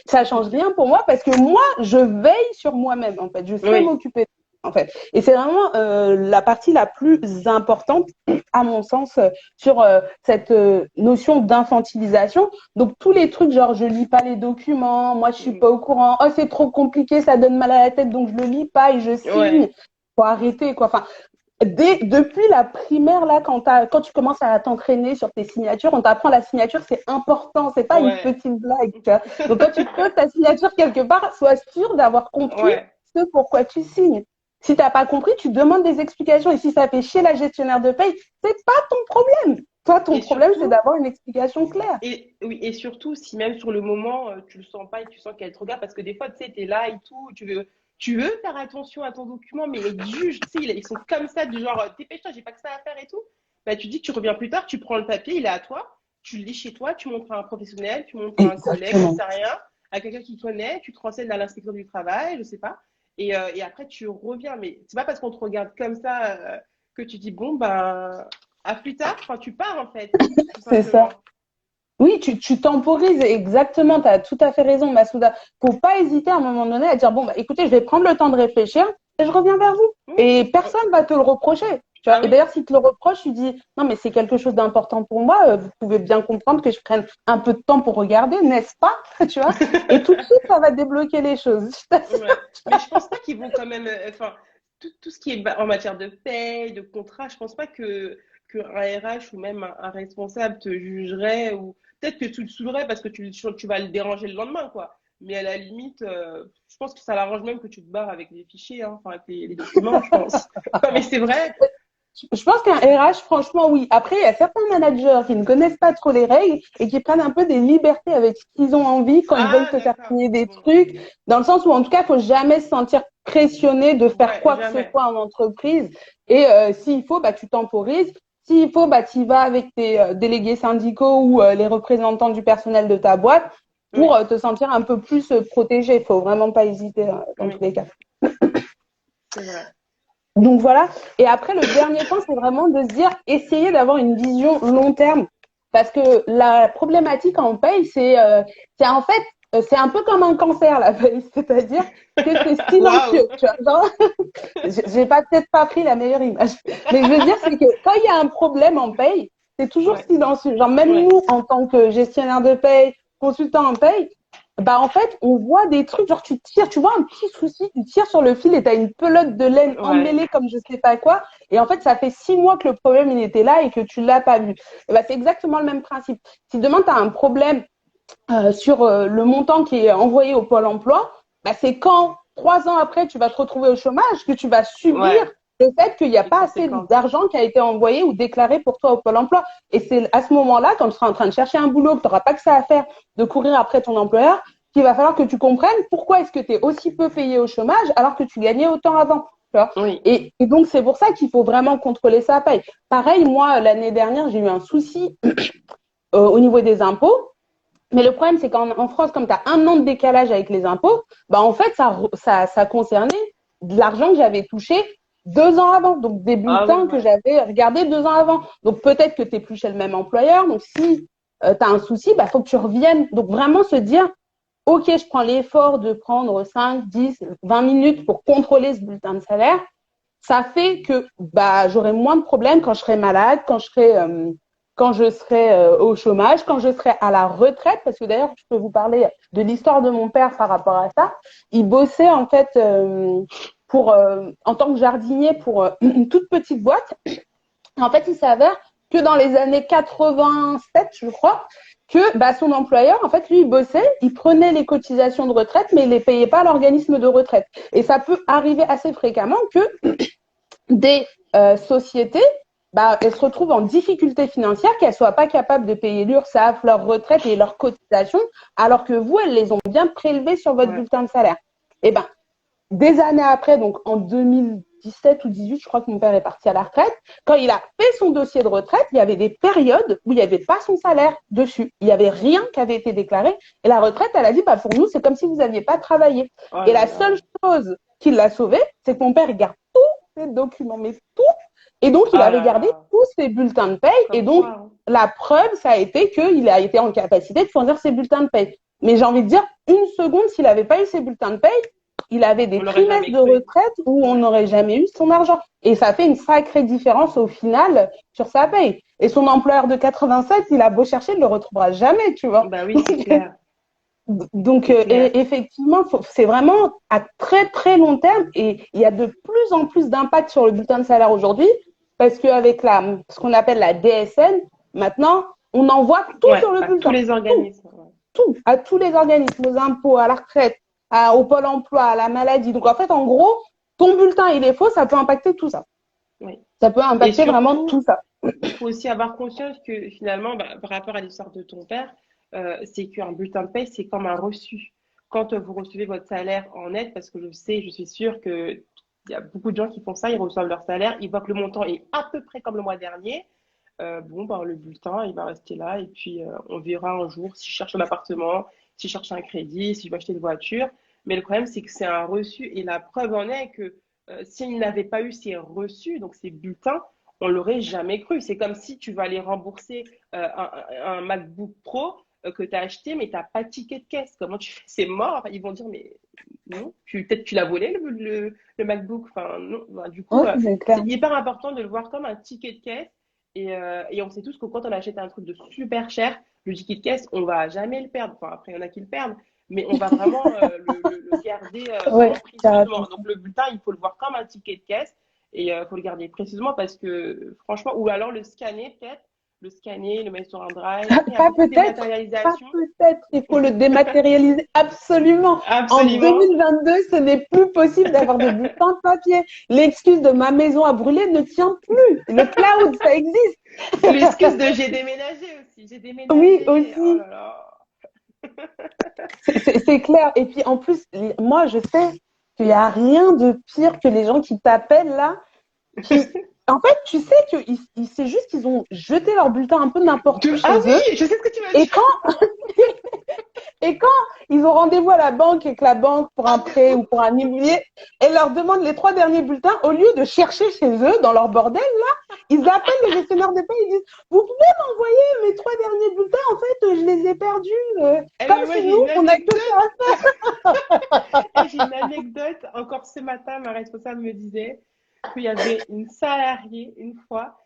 Ça change rien pour moi parce que moi, je veille sur moi-même, en fait. Je sais oui. m'occuper, en fait. Et c'est vraiment la partie la plus importante, à mon sens, sur cette notion d'infantilisation. Donc, tous les trucs, genre, je lis pas les documents, moi, je suis pas au courant, oh, c'est trop compliqué, ça donne mal à la tête, donc je le lis pas et je signe. Ouais, Faut arrêter, quoi. Enfin, depuis la primaire, là, quand tu commences à t'entraîner sur tes signatures, on t'apprend la signature, c'est important, c'est pas une ouais. petite blague, tu vois. Donc, quand tu poses ta signature quelque part, sois sûr d'avoir compris Ouais. ce pourquoi tu signes. Si t'as pas compris, tu demandes des explications. Et si ça fait chier la gestionnaire de paye, c'est pas ton problème. Toi, ton Et problème, c'est surtout, d'avoir une explication claire. et oui, et surtout, si même sur le moment, tu le sens pas et tu sens qu'elle te regarde, parce que des fois, tu sais, t'es là et tout, tu veux faire attention à ton document, mais les juges, tu sais, ils sont comme ça, du genre, dépêche-toi, j'ai pas que ça à faire et tout. Bah, tu dis que tu reviens plus tard, tu prends le papier, il est à toi, tu le lis chez toi, tu montres à un professionnel, tu montres à un collègue, j'en Exactement. sais rien, à quelqu'un qui connaît, tu te renseignes à l'inspecteur du travail, je sais pas. Et après, tu reviens. Mais c'est pas parce qu'on te regarde comme ça que tu dis, bon, ben, à plus tard, enfin, tu pars en fait, tout C'est ça. simplement. Oui, tu temporises exactement, tu as tout à fait raison, Massouda. Faut pas hésiter à un moment donné à dire, bon, bah, écoutez, je vais prendre le temps de réfléchir et je reviens vers vous. Oui. Et personne va te le reprocher. Tu vois. Ah Et oui, d'ailleurs, s'il te le reproche, tu dis, non, mais c'est quelque chose d'important pour moi, vous pouvez bien comprendre que je prenne un peu de temps pour regarder, n'est-ce pas? Tu vois. Et tout de suite, ça va débloquer les choses. Je t'assure. ouais. Mais je pense pas qu'ils vont quand même. Enfin, tout ce qui est en matière de paye, de contrat, je pense pas que un RH ou même un responsable te jugerait ou peut-être que tu le saoulerais parce que tu vas le déranger le lendemain, quoi. Mais à la limite, je pense que ça l'arrange même que tu te barres avec les fichiers, hein, enfin avec les documents, je pense. Non, mais c'est vrai. Je pense qu'un RH, franchement, oui. Après, il y a certains managers qui ne connaissent pas trop les règles et qui prennent un peu des libertés avec ce qu'ils ont envie quand ils veulent Ah, te faire d'accord. signer des Bon, trucs, dans le sens où, en tout cas, il faut jamais se sentir pressionné de faire ouais, quoi que ce jamais. soit en entreprise. Et s'il faut, bah, tu temporises. S'il faut, bah, tu y vas avec tes délégués syndicaux ou les représentants du personnel de ta boîte pour Oui, te sentir un peu plus protégé. Il faut vraiment pas hésiter dans tous oui, les cas. c'est vrai. Donc voilà. Et après, le dernier point, c'est vraiment de se dire, essayer d'avoir une vision long terme. Parce que la problématique en paye, c'est en fait, c'est un peu comme un cancer, la paye. C'est-à-dire que c'est Waouh! silencieux. Tu vois, genre, j'ai pas peut-être pas pris la meilleure image. Mais je veux dire, c'est que quand il y a un problème en paye, c'est toujours Ouais, silencieux. Genre, même ouais, nous, en tant que gestionnaire de paye, consultant en paye, bah, en fait, on voit des trucs, genre, tu tires, tu vois un petit souci, tu tires sur le fil et t'as une pelote de laine ouais, emmêlée comme je sais pas quoi. Et en fait, ça fait 6 mois que le problème, il était là et que tu l'as pas vu. Et bah, c'est exactement le même principe. Si demain, tu as un problème sur le montant qui est envoyé au Pôle emploi, bah, c'est quand 3 ans après tu vas te retrouver au chômage que tu vas subir ouais, le fait qu'il n'y a les pas assez conséquences. d'argent qui a été envoyé ou déclaré pour toi au Pôle emploi. Et c'est à ce moment-là, quand tu seras en train de chercher un boulot, que tu n'auras pas que ça à faire de courir après ton employeur, qu'il va falloir que tu comprennes pourquoi est-ce que tu es aussi peu payé au chômage alors que tu gagnais autant avant. Tu vois. Oui, Et donc, c'est pour ça qu'il faut vraiment contrôler sa paye. Pareil, moi, l'année dernière, j'ai eu un souci au niveau des impôts. Mais le problème, c'est qu'en France, comme tu as un an de décalage avec les impôts, bah en fait, ça concernait de l'argent que j'avais touché 2 ans avant. Donc, des ah oui, bulletins que ouais. j'avais regardés 2 ans avant. Donc, peut-être que tu n'es plus chez le même employeur. Donc, si tu as un souci, bah, faut que tu reviennes. Donc, vraiment se dire, OK, je prends l'effort de prendre 5, 10, 20 minutes pour contrôler ce bulletin de salaire. Ça fait que bah, j'aurai moins de problèmes quand je serai malade, quand je serai au chômage, quand je serai à la retraite, parce que d'ailleurs, je peux vous parler de l'histoire de mon père par rapport à ça. Il bossait en fait en tant que jardinier pour une toute petite boîte. En fait, il s'avère que dans les années 87, je crois, que bah, son employeur, en fait, lui, il bossait, il prenait les cotisations de retraite, mais il les payait pas à l'organisme de retraite. Et ça peut arriver assez fréquemment que des sociétés, bah, elles se retrouvent en difficulté financière, qu'elles ne soient pas capables de payer l'URSSAF, leur retraite et leurs cotisations, alors que vous, elles les ont bien prélevées sur votre Ouais. bulletin de salaire. Eh ben, des années après, donc en 2017 ou 18, je crois que mon père est parti à la retraite, quand il a fait son dossier de retraite, il y avait des périodes où il n'y avait pas son salaire dessus. Il n'y avait rien qui avait été déclaré. Et la retraite, elle a dit, bah, pour nous, c'est comme si vous n'aviez pas travaillé. Oh Et là la là. seule chose qui l'a sauvé, c'est que mon père garde tous ses documents, mais tout. Et donc, Oh il avait là gardé là. tous ses bulletins de paye. Et Comme donc, quoi, hein. la preuve, ça a été qu'il a été en capacité de fournir ses bulletins de paye. Mais j'ai envie de dire, une seconde, s'il n'avait pas eu ses bulletins de paye, il avait des On l'aurait trimestres jamais de cru. retraite où on Ouais. n'aurait jamais eu son argent. Et ça fait une sacrée différence au final sur sa paye. Et son employeur de 87, il a beau chercher, il ne le retrouvera jamais, tu vois. Bah oui, c'est clair. Donc, C'est clair. effectivement, c'est vraiment à très, très long terme et il y a de plus en plus d'impact sur le bulletin de salaire aujourd'hui parce qu'avec ce qu'on appelle la DSN, maintenant, on envoie tout Ouais, sur le à tous bulletin. les Tout, organismes. Ouais. tout, à tous les organismes, aux impôts, à la retraite, au pôle emploi, à la maladie. Donc, en fait, en gros, ton bulletin, il est faux, ça peut impacter tout ça. Oui. Ça peut Et impacter vraiment tout surtout, ça. il faut aussi avoir conscience que finalement, bah, par rapport à l'histoire de ton père, c'est qu'un bulletin de paie, c'est comme un reçu. Quand vous recevez votre salaire en net, parce que je sais, je suis sûre que il y a beaucoup de gens qui font ça, ils reçoivent leur salaire, ils voient que le montant est à peu près comme le mois dernier. Bon, ben, le bulletin, il va rester là et puis on verra un jour si je cherche un appartement, si je cherche un crédit, si je veux acheter une voiture. Mais le problème, c'est que c'est un reçu et la preuve en est que s'il n'avait pas eu ces reçus, donc ces bulletins, on l'aurait jamais cru. C'est comme si tu vas aller rembourser un MacBook Pro que tu as acheté, mais tu n'as pas de ticket de caisse. Comment tu fais? C'est mort. Ils vont dire, mais non, peut-être tu l'as volé le MacBook. Enfin, non. Bah, du coup, Oui, c'est c'est clair. hyper important de le voir comme un ticket de caisse. Et on sait tous que quand on achète un truc de super cher, le ticket de caisse, on va jamais le perdre. Enfin, après, il y en a qui le perdent, mais on va vraiment le garder Oui, vraiment tu as précieusement. raison. Donc, le bulletin, il faut le voir comme un ticket de caisse et il faut le garder précieusement parce que, franchement, ou alors le scanner, peut-être, le scanner, le mettre sur un drive. Après, il y a Pas beaucoup de peut-être, pas dématérialisation. peut-être. Il faut le dématérialiser absolument. En Absolument. 2022, ce n'est plus possible d'avoir de bulletins de papier. L'excuse de ma maison a brûlé ne tient plus. Le cloud, ça existe. L'excuse de j'ai déménagé aussi. J'ai Oui, déménagé. Oh aussi. là là. C'est clair. Et puis en plus, moi, je sais qu'il n'y a rien de pire que les gens qui t'appellent là, qui, en fait, tu sais que c'est juste qu'ils ont jeté leur bulletin un peu n'importe où Ah chez eux. oui, je sais ce que tu vas Et dire. quand Et quand ils ont rendez-vous à la banque et que la banque, pour un prêt ou pour un immobilier, elle leur demande les 3 derniers bulletins, au lieu de chercher chez eux, dans leur bordel, là, ils appellent le gestionnaire de paie, ils disent, vous pouvez m'envoyer mes 3 derniers bulletins, en fait, je les ai perdus. Eh, mais Comme moi, si j'ai nous, une on n'a que anecdote. ça. J'ai une anecdote. Encore ce matin, ma responsable me disait qu'il y avait une salariée, une fois,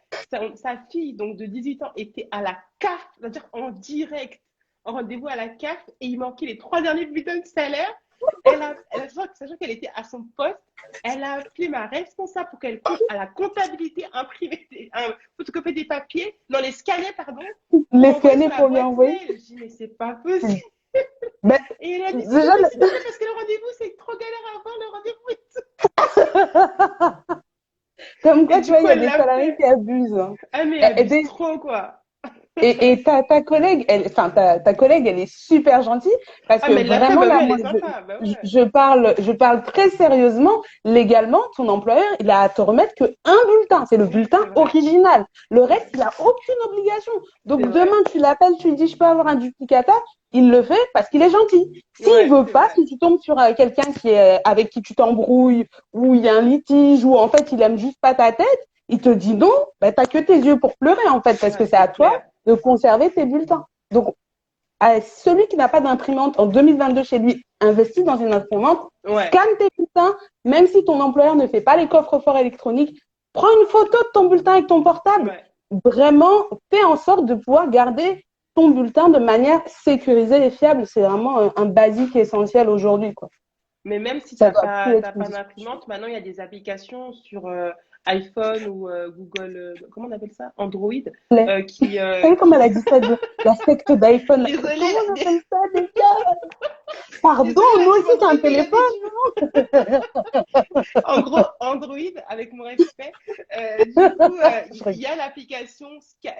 sa fille, donc de 18 ans, était à la CAF, c'est-à-dire en direct, en rendez-vous à la CAF, et il manquait les 3 derniers bulletins de salaire. Sachant qu'elle était à son poste, elle a appelé ma responsable pour qu'elle court à la comptabilité, imprimer, photocopier des papiers, non, les scanner, pardon, pour Les envoyer sur scanner la pour lui boîte envoyer. mail. Je dis, mais c'est pas possible. Ben, Et elle a dit, oui, déjà, mais s'il te plaît, parce que le rendez-vous, c'est trop galère à avoir le rendez-vous. comme Et quoi, tu du vois, coup, il y a elle des l'a salariés fait. qui abusent, hein. Ah, mais elle abuse Et, trop, quoi. et ta collègue, enfin, ta collègue, elle est super gentille parce Ah, que mais elle l'a fait, vraiment, bah oui, là, elle moi, est sympa, bah ouais. je parle très sérieusement. Légalement, ton employeur, il a à te remettre que un bulletin. C'est le Oui, bulletin c'est vrai, original. Le c'est reste, vrai, il a aucune obligation. c'est Donc, demain, vrai. tu l'appelles, tu lui dis, je peux avoir un duplicata. Il le fait parce qu'il est gentil. S'il Ouais, veut c'est pas, vrai. si tu tombes sur quelqu'un qui est, avec qui tu t'embrouilles, ou il y a un litige, ou en fait, il aime juste pas ta tête, il te dit non, ben, t'as que tes yeux pour pleurer, en fait, parce que Ouais, c'est c'est à toi clair. de conserver tes bulletins. Donc, celui qui n'a pas d'imprimante en 2022 chez lui, investit dans une imprimante, Ouais, scanne tes bulletins, même si ton employeur ne fait pas les coffres-forts électroniques, prends une photo de ton bulletin avec ton portable. ouais. Vraiment, fais en sorte de pouvoir garder ton bulletin de manière sécurisée et fiable. C'est vraiment un basique essentiel aujourd'hui, quoi. Mais même si Ça doit plus t'as être une pas discussion. d'imprimante, maintenant il y a des applications sur iPhone ou Google, comment on appelle ça? Android, Les- Vous savez comment elle a dit ça de la secte d'iPhone? Là. Désolée, Comment on appelle ça déjà? Pardon, désolée, nous là, tu aussi, m'as c'est un brouillé la téléphone. tête. En gros, Android, avec mon respect, du coup, Je il rigole. y a l'application Scan,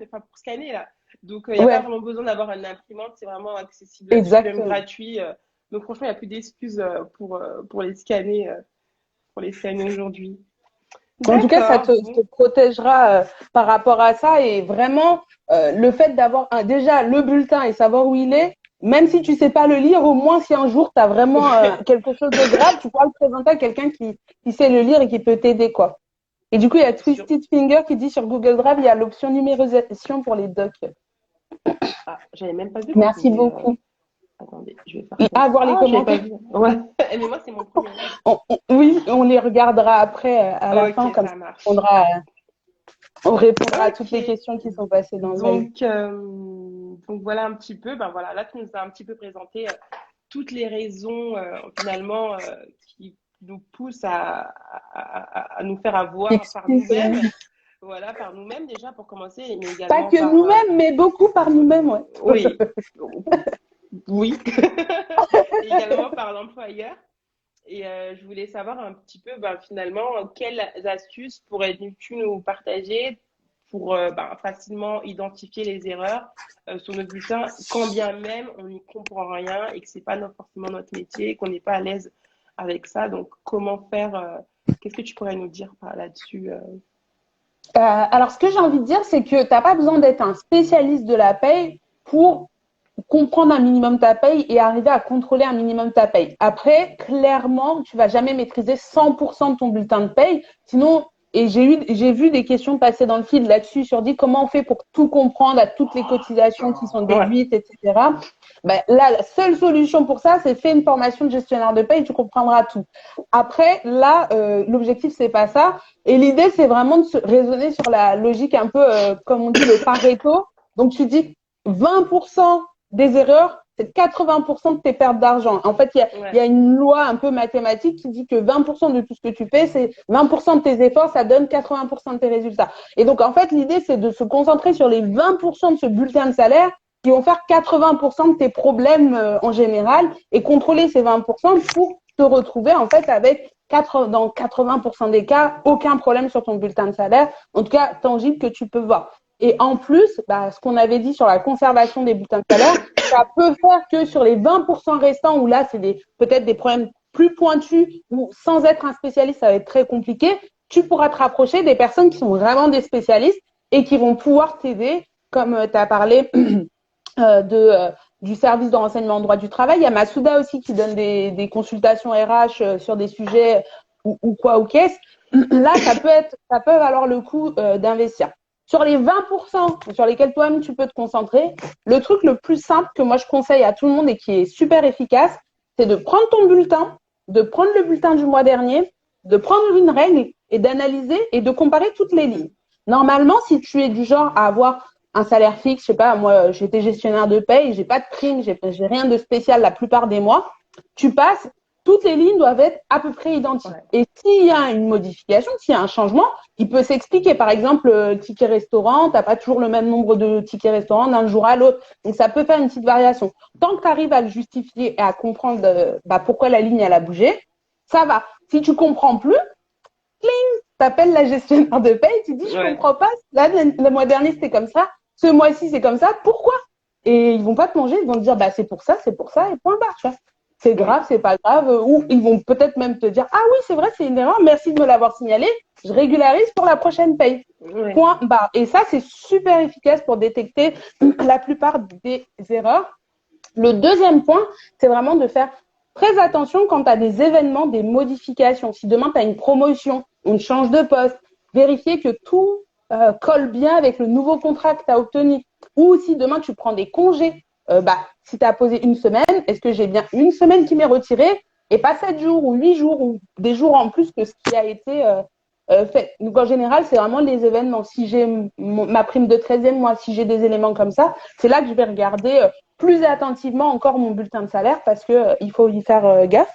enfin pour scanner là. Donc, il n'y a pas Ouais, vraiment besoin d'avoir une imprimante, c'est vraiment accessible là-dessus, même exactement. gratuit. Donc, franchement, il n'y a plus d'excuses pour pour les scanner aujourd'hui. En tout cas, D'accord, te bon. protégera par rapport à ça et vraiment le fait d'avoir déjà le bulletin et savoir où il est, même si tu sais pas le lire, au moins si un jour tu as vraiment quelque chose de grave, tu pourras le présenter à quelqu'un qui sait le lire et qui peut t'aider quoi. Et du coup, il y a Sur... Twisted Finger qui dit sur Google Drive, il y a l'option numérisation pour les docs. Ah, j'avais même pas vu qu'on Merci pouvait. beaucoup. Attendez, je vais faire comme À ça. voir les Ah, j'avais pas commentaires. vu. Ouais, mais moi, c'est mon premier mail. Oui, on les regardera après à la Ok, fin, comme ça ça marche. on répondra à toutes les Ok. questions qui sont passées dans le mail. Donc voilà un petit peu. Ben voilà, là, tu nous as un petit peu présenté toutes les raisons finalement qui nous poussent à nous faire avoir par Excuse. nous-mêmes. Voilà, par nous-mêmes déjà pour commencer, mais Pas également que par nous-mêmes, mais beaucoup par nous-mêmes, ouais. oui, oui, et également par l'employeur. Et je voulais savoir un petit peu, ben, finalement, quelles astuces pourrais-tu nous partager pour ben, facilement identifier les erreurs sur notre bulletin, quand bien même on n'y comprend rien et que c'est pas forcément notre métier, qu'on n'est pas à l'aise avec ça. Donc, comment faire qu'est-ce que tu pourrais nous dire là-dessus Alors, ce que j'ai envie de dire, c'est que tu n'as pas besoin d'être un spécialiste de la paye pour comprendre un minimum ta paye et arriver à contrôler un minimum ta paye. Après, clairement, tu vas jamais maîtriser 100% de ton bulletin de paye. Sinon, et j'ai vu des questions passer dans le feed là-dessus sur dit comment on fait pour tout comprendre à toutes les cotisations qui sont Ouais, déduites, etc. Ben, là, la seule solution pour ça, c'est faire une formation de gestionnaire de paye, tu comprendras tout. Après, là, l'objectif, c'est pas ça. Et l'idée, c'est vraiment de se raisonner sur la logique un peu, comme on dit, le Pareto. Donc, tu dis 20% des erreurs, c'est 80% de tes pertes d'argent. En fait, il y ouais, a une loi un peu mathématique qui dit que 20% de tout ce que tu fais, c'est 20% de tes efforts, ça donne 80% de tes résultats. Et donc, en fait, l'idée, c'est de se concentrer sur les 20% de ce bulletin de salaire qui vont faire 80% de tes problèmes en général et contrôler ces 20% pour te retrouver, en fait, avec dans 80% des cas, aucun problème sur ton bulletin de salaire, en tout cas tangible que tu peux voir. Et en plus, bah, ce qu'on avait dit sur la conservation des bulletins de salaire, ça peut faire que sur les 20% restants, où là, c'est peut-être des problèmes plus pointus, ou sans être un spécialiste, ça va être très compliqué, tu pourras te rapprocher des personnes qui sont vraiment des spécialistes et qui vont pouvoir t'aider, comme tu as parlé du service de renseignement en droit du travail. Il y a Masuda aussi qui donne des consultations RH sur des sujets ou quoi ou qu'est-ce. Là, ça peut valoir le coup d'investir. Sur les 20% sur lesquels toi-même tu peux te concentrer, le truc le plus simple que moi je conseille à tout le monde et qui est super efficace, c'est de prendre ton bulletin, de prendre le bulletin du mois dernier, de prendre une règle et d'analyser et de comparer toutes les lignes. Normalement, si tu es du genre à avoir un salaire fixe, je sais pas, moi j'étais gestionnaire de paye, j'ai pas de prime, j'ai rien de spécial la plupart des mois, tu passes, toutes les lignes doivent être à peu près identiques. ouais, Et s'il y a une modification, s'il y a un changement, il peut s'expliquer. Par exemple, ticket restaurant, tu n'as pas toujours le même nombre de tickets restaurant d'un jour à l'autre. Donc, ça peut faire une petite variation. Tant que tu arrives à le justifier et à comprendre pourquoi la ligne elle a bougé, ça va. Si tu comprends plus, tu appelles la gestionnaire de paye, tu dis, je ouais. comprends pas, là, le mois dernier, c'était comme ça, ce mois-ci, c'est comme ça, pourquoi? Et ils vont pas te manger, ils vont te dire, bah, c'est pour ça, et point barre, tu vois. C'est Oui, grave, c'est pas grave, ou ils vont peut-être même te dire, ah oui, c'est vrai, c'est une erreur, merci de me l'avoir signalé, je régularise pour la prochaine paye. oui, Point barre. Et ça, c'est super efficace pour détecter la plupart des erreurs. Le deuxième point, c'est vraiment de faire très attention quand tu as des événements, des modifications. Si demain tu as une promotion, on change de poste, vérifier que tout colle bien avec le nouveau contrat que tu as obtenu. Ou si demain tu prends des congés, si tu as posé une semaine, est-ce que j'ai bien une semaine qui m'est retirée et pas 7 jours ou 8 jours ou des jours en plus que ce qui a été fait. Donc en général, c'est vraiment les événements. Si j'ai ma prime de 13e mois, si j'ai des éléments comme ça, c'est là que je vais regarder plus attentivement encore mon bulletin de salaire parce que il faut y faire gaffe.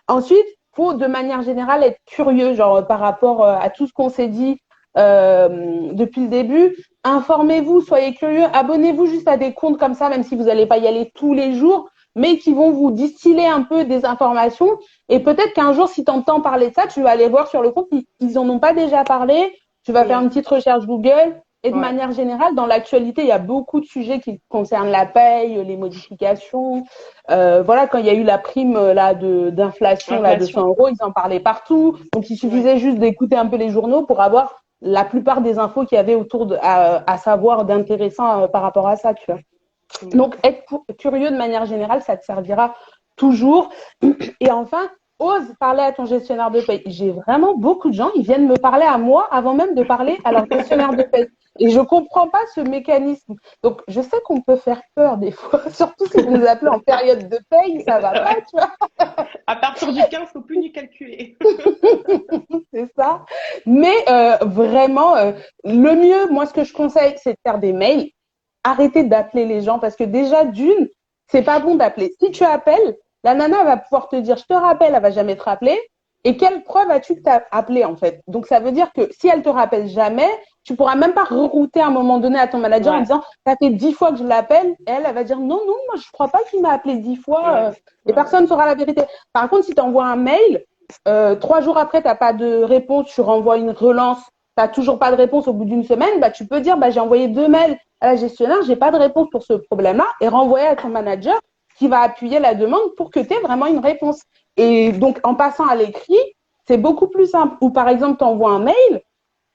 Ensuite, faut de manière générale être curieux, genre par rapport à tout ce qu'on s'est dit depuis le début. Informez-vous, soyez curieux, abonnez-vous juste à des comptes comme ça, même si vous n'allez pas y aller tous les jours, mais qui vont vous distiller un peu des informations. Et peut-être qu'un jour, si tu entends parler de ça, tu vas aller voir sur le compte, ils en ont pas déjà parlé. Tu vas faire une Ouais, petite recherche Google. Et de ouais, manière générale, dans l'actualité, il y a beaucoup de sujets qui concernent la paye, les modifications. Voilà, quand il y a eu la prime là d'inflation là de 100 inflation. euros, ils en parlaient partout. Donc il Ouais, suffisait juste d'écouter un peu les journaux pour avoir la plupart des infos qu'il y avait autour à savoir d'intéressant par rapport à ça, tu vois. Donc d'accord. être curieux de manière générale, ça te servira toujours. Et enfin, ose parler à ton gestionnaire de paye. J'ai vraiment beaucoup de gens, ils viennent me parler à moi avant même de parler à leur gestionnaire de paye. Et je comprends pas ce mécanisme. Donc, je sais qu'on peut faire peur des fois, surtout si vous nous appelez en période de paye, ça va pas, Ouais. tu vois, À partir du 15, faut plus ni calculer. c'est ça. Mais vraiment, le mieux, moi, ce que je conseille, c'est de faire des mails. Arrêtez d'appeler les gens parce que déjà, d'une, c'est pas bon d'appeler. Si tu appelles, la nana va pouvoir te dire, je te rappelle, elle va jamais te rappeler. Et quelle preuve as-tu que tu as appelé, en fait? Donc, ça veut dire que si elle te rappelle jamais, tu pourras même pas rerouter à un moment donné à ton manager en Ouais, disant, ça fait 10 fois que je l'appelle. Et elle va dire, non, non, moi, je crois pas qu'il m'a appelé 10 fois. ouais, Et ouais, personne ne saura la vérité. Par contre, si tu envoies un mail, 3 jours après, tu n'as pas de réponse, tu renvoies une relance, tu n'as toujours pas de réponse au bout d'une semaine, bah, tu peux dire, bah, j'ai envoyé 2 mails à la gestionnaire, j'ai pas de réponse pour ce problème-là, et renvoyer à ton manager qui va appuyer la demande pour que tu aies vraiment une réponse. Et donc, en passant à l'écrit, c'est beaucoup plus simple. Ou par exemple, tu envoies un mail,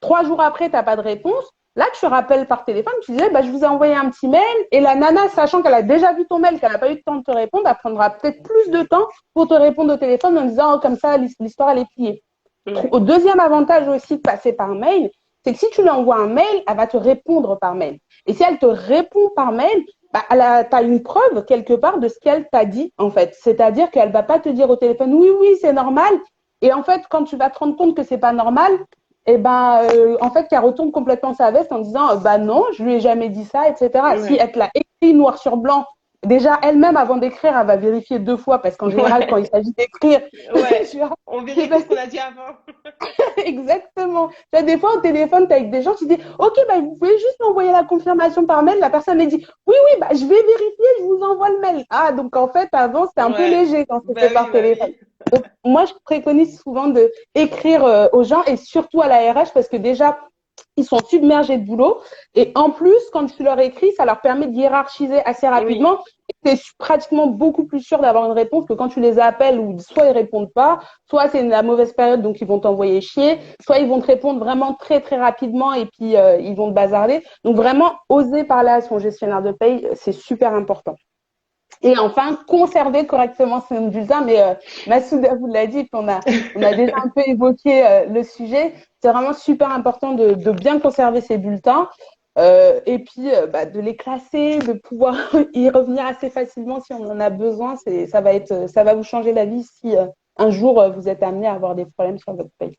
3 jours après, tu n'as pas de réponse. Là, tu rappelles par téléphone, tu disais, bah, je vous ai envoyé un petit mail, et la nana, sachant qu'elle a déjà vu ton mail, qu'elle n'a pas eu le temps de te répondre, elle prendra peut-être plus de temps pour te répondre au téléphone en disant, oh, comme ça, l'histoire, elle est pliée. ouais, Au deuxième avantage aussi de passer par mail, c'est que si tu lui envoies un mail, elle va te répondre par mail. Et si elle te répond par mail, bah, tu as une preuve quelque part de ce qu'elle t'a dit, en fait. C'est-à-dire qu'elle va pas te dire au téléphone, oui, oui, c'est normal. Et en fait, quand tu vas te rendre compte que c'est pas normal, eh ben, en fait, qu'elle retourne complètement sa veste en disant, bah non, je lui ai jamais dit ça, etc. Si ouais, elle te l'a écrit noir sur blanc, déjà elle-même avant d'écrire, elle va vérifier 2 fois parce qu'en général, quand il ouais, s'agit d'écrire, ouais. tu vois, On c'est vérifie pas ce qu'on a dit avant. exactement. Tu vois, des fois, au téléphone, tu es avec des gens, tu dis, OK, bah, vous pouvez juste m'envoyer la confirmation par mail. La personne me dit, oui, oui, bah, je vais vérifier, je vous envoie le mail. Ah, donc en fait, avant, c'était un peu Ouais, léger quand bah c'était oui, par bah téléphone. oui. Donc, moi, je préconise souvent de écrire aux gens et surtout à la RH parce que déjà, ils sont submergés de boulot. Et en plus, quand tu leur écris, ça leur permet de hiérarchiser assez Oui, rapidement. Tu es pratiquement beaucoup plus sûr d'avoir une réponse que quand tu les appelles ou soit ils répondent pas, soit c'est la mauvaise période donc ils vont t'envoyer chier, soit ils vont te répondre vraiment très très rapidement et puis ils vont te bazarder. Donc vraiment, oser parler à son gestionnaire de paye, c'est super important. Et enfin, conserver correctement son bulletin. Mais Massouda vous l'a dit, puis on a déjà un peu évoqué le sujet. C'est vraiment super important de bien conserver ses bulletins et puis bah, de les classer, de pouvoir y revenir assez facilement si on en a besoin. Ça va vous changer la vie si un jour vous êtes amené à avoir des problèmes sur votre paye.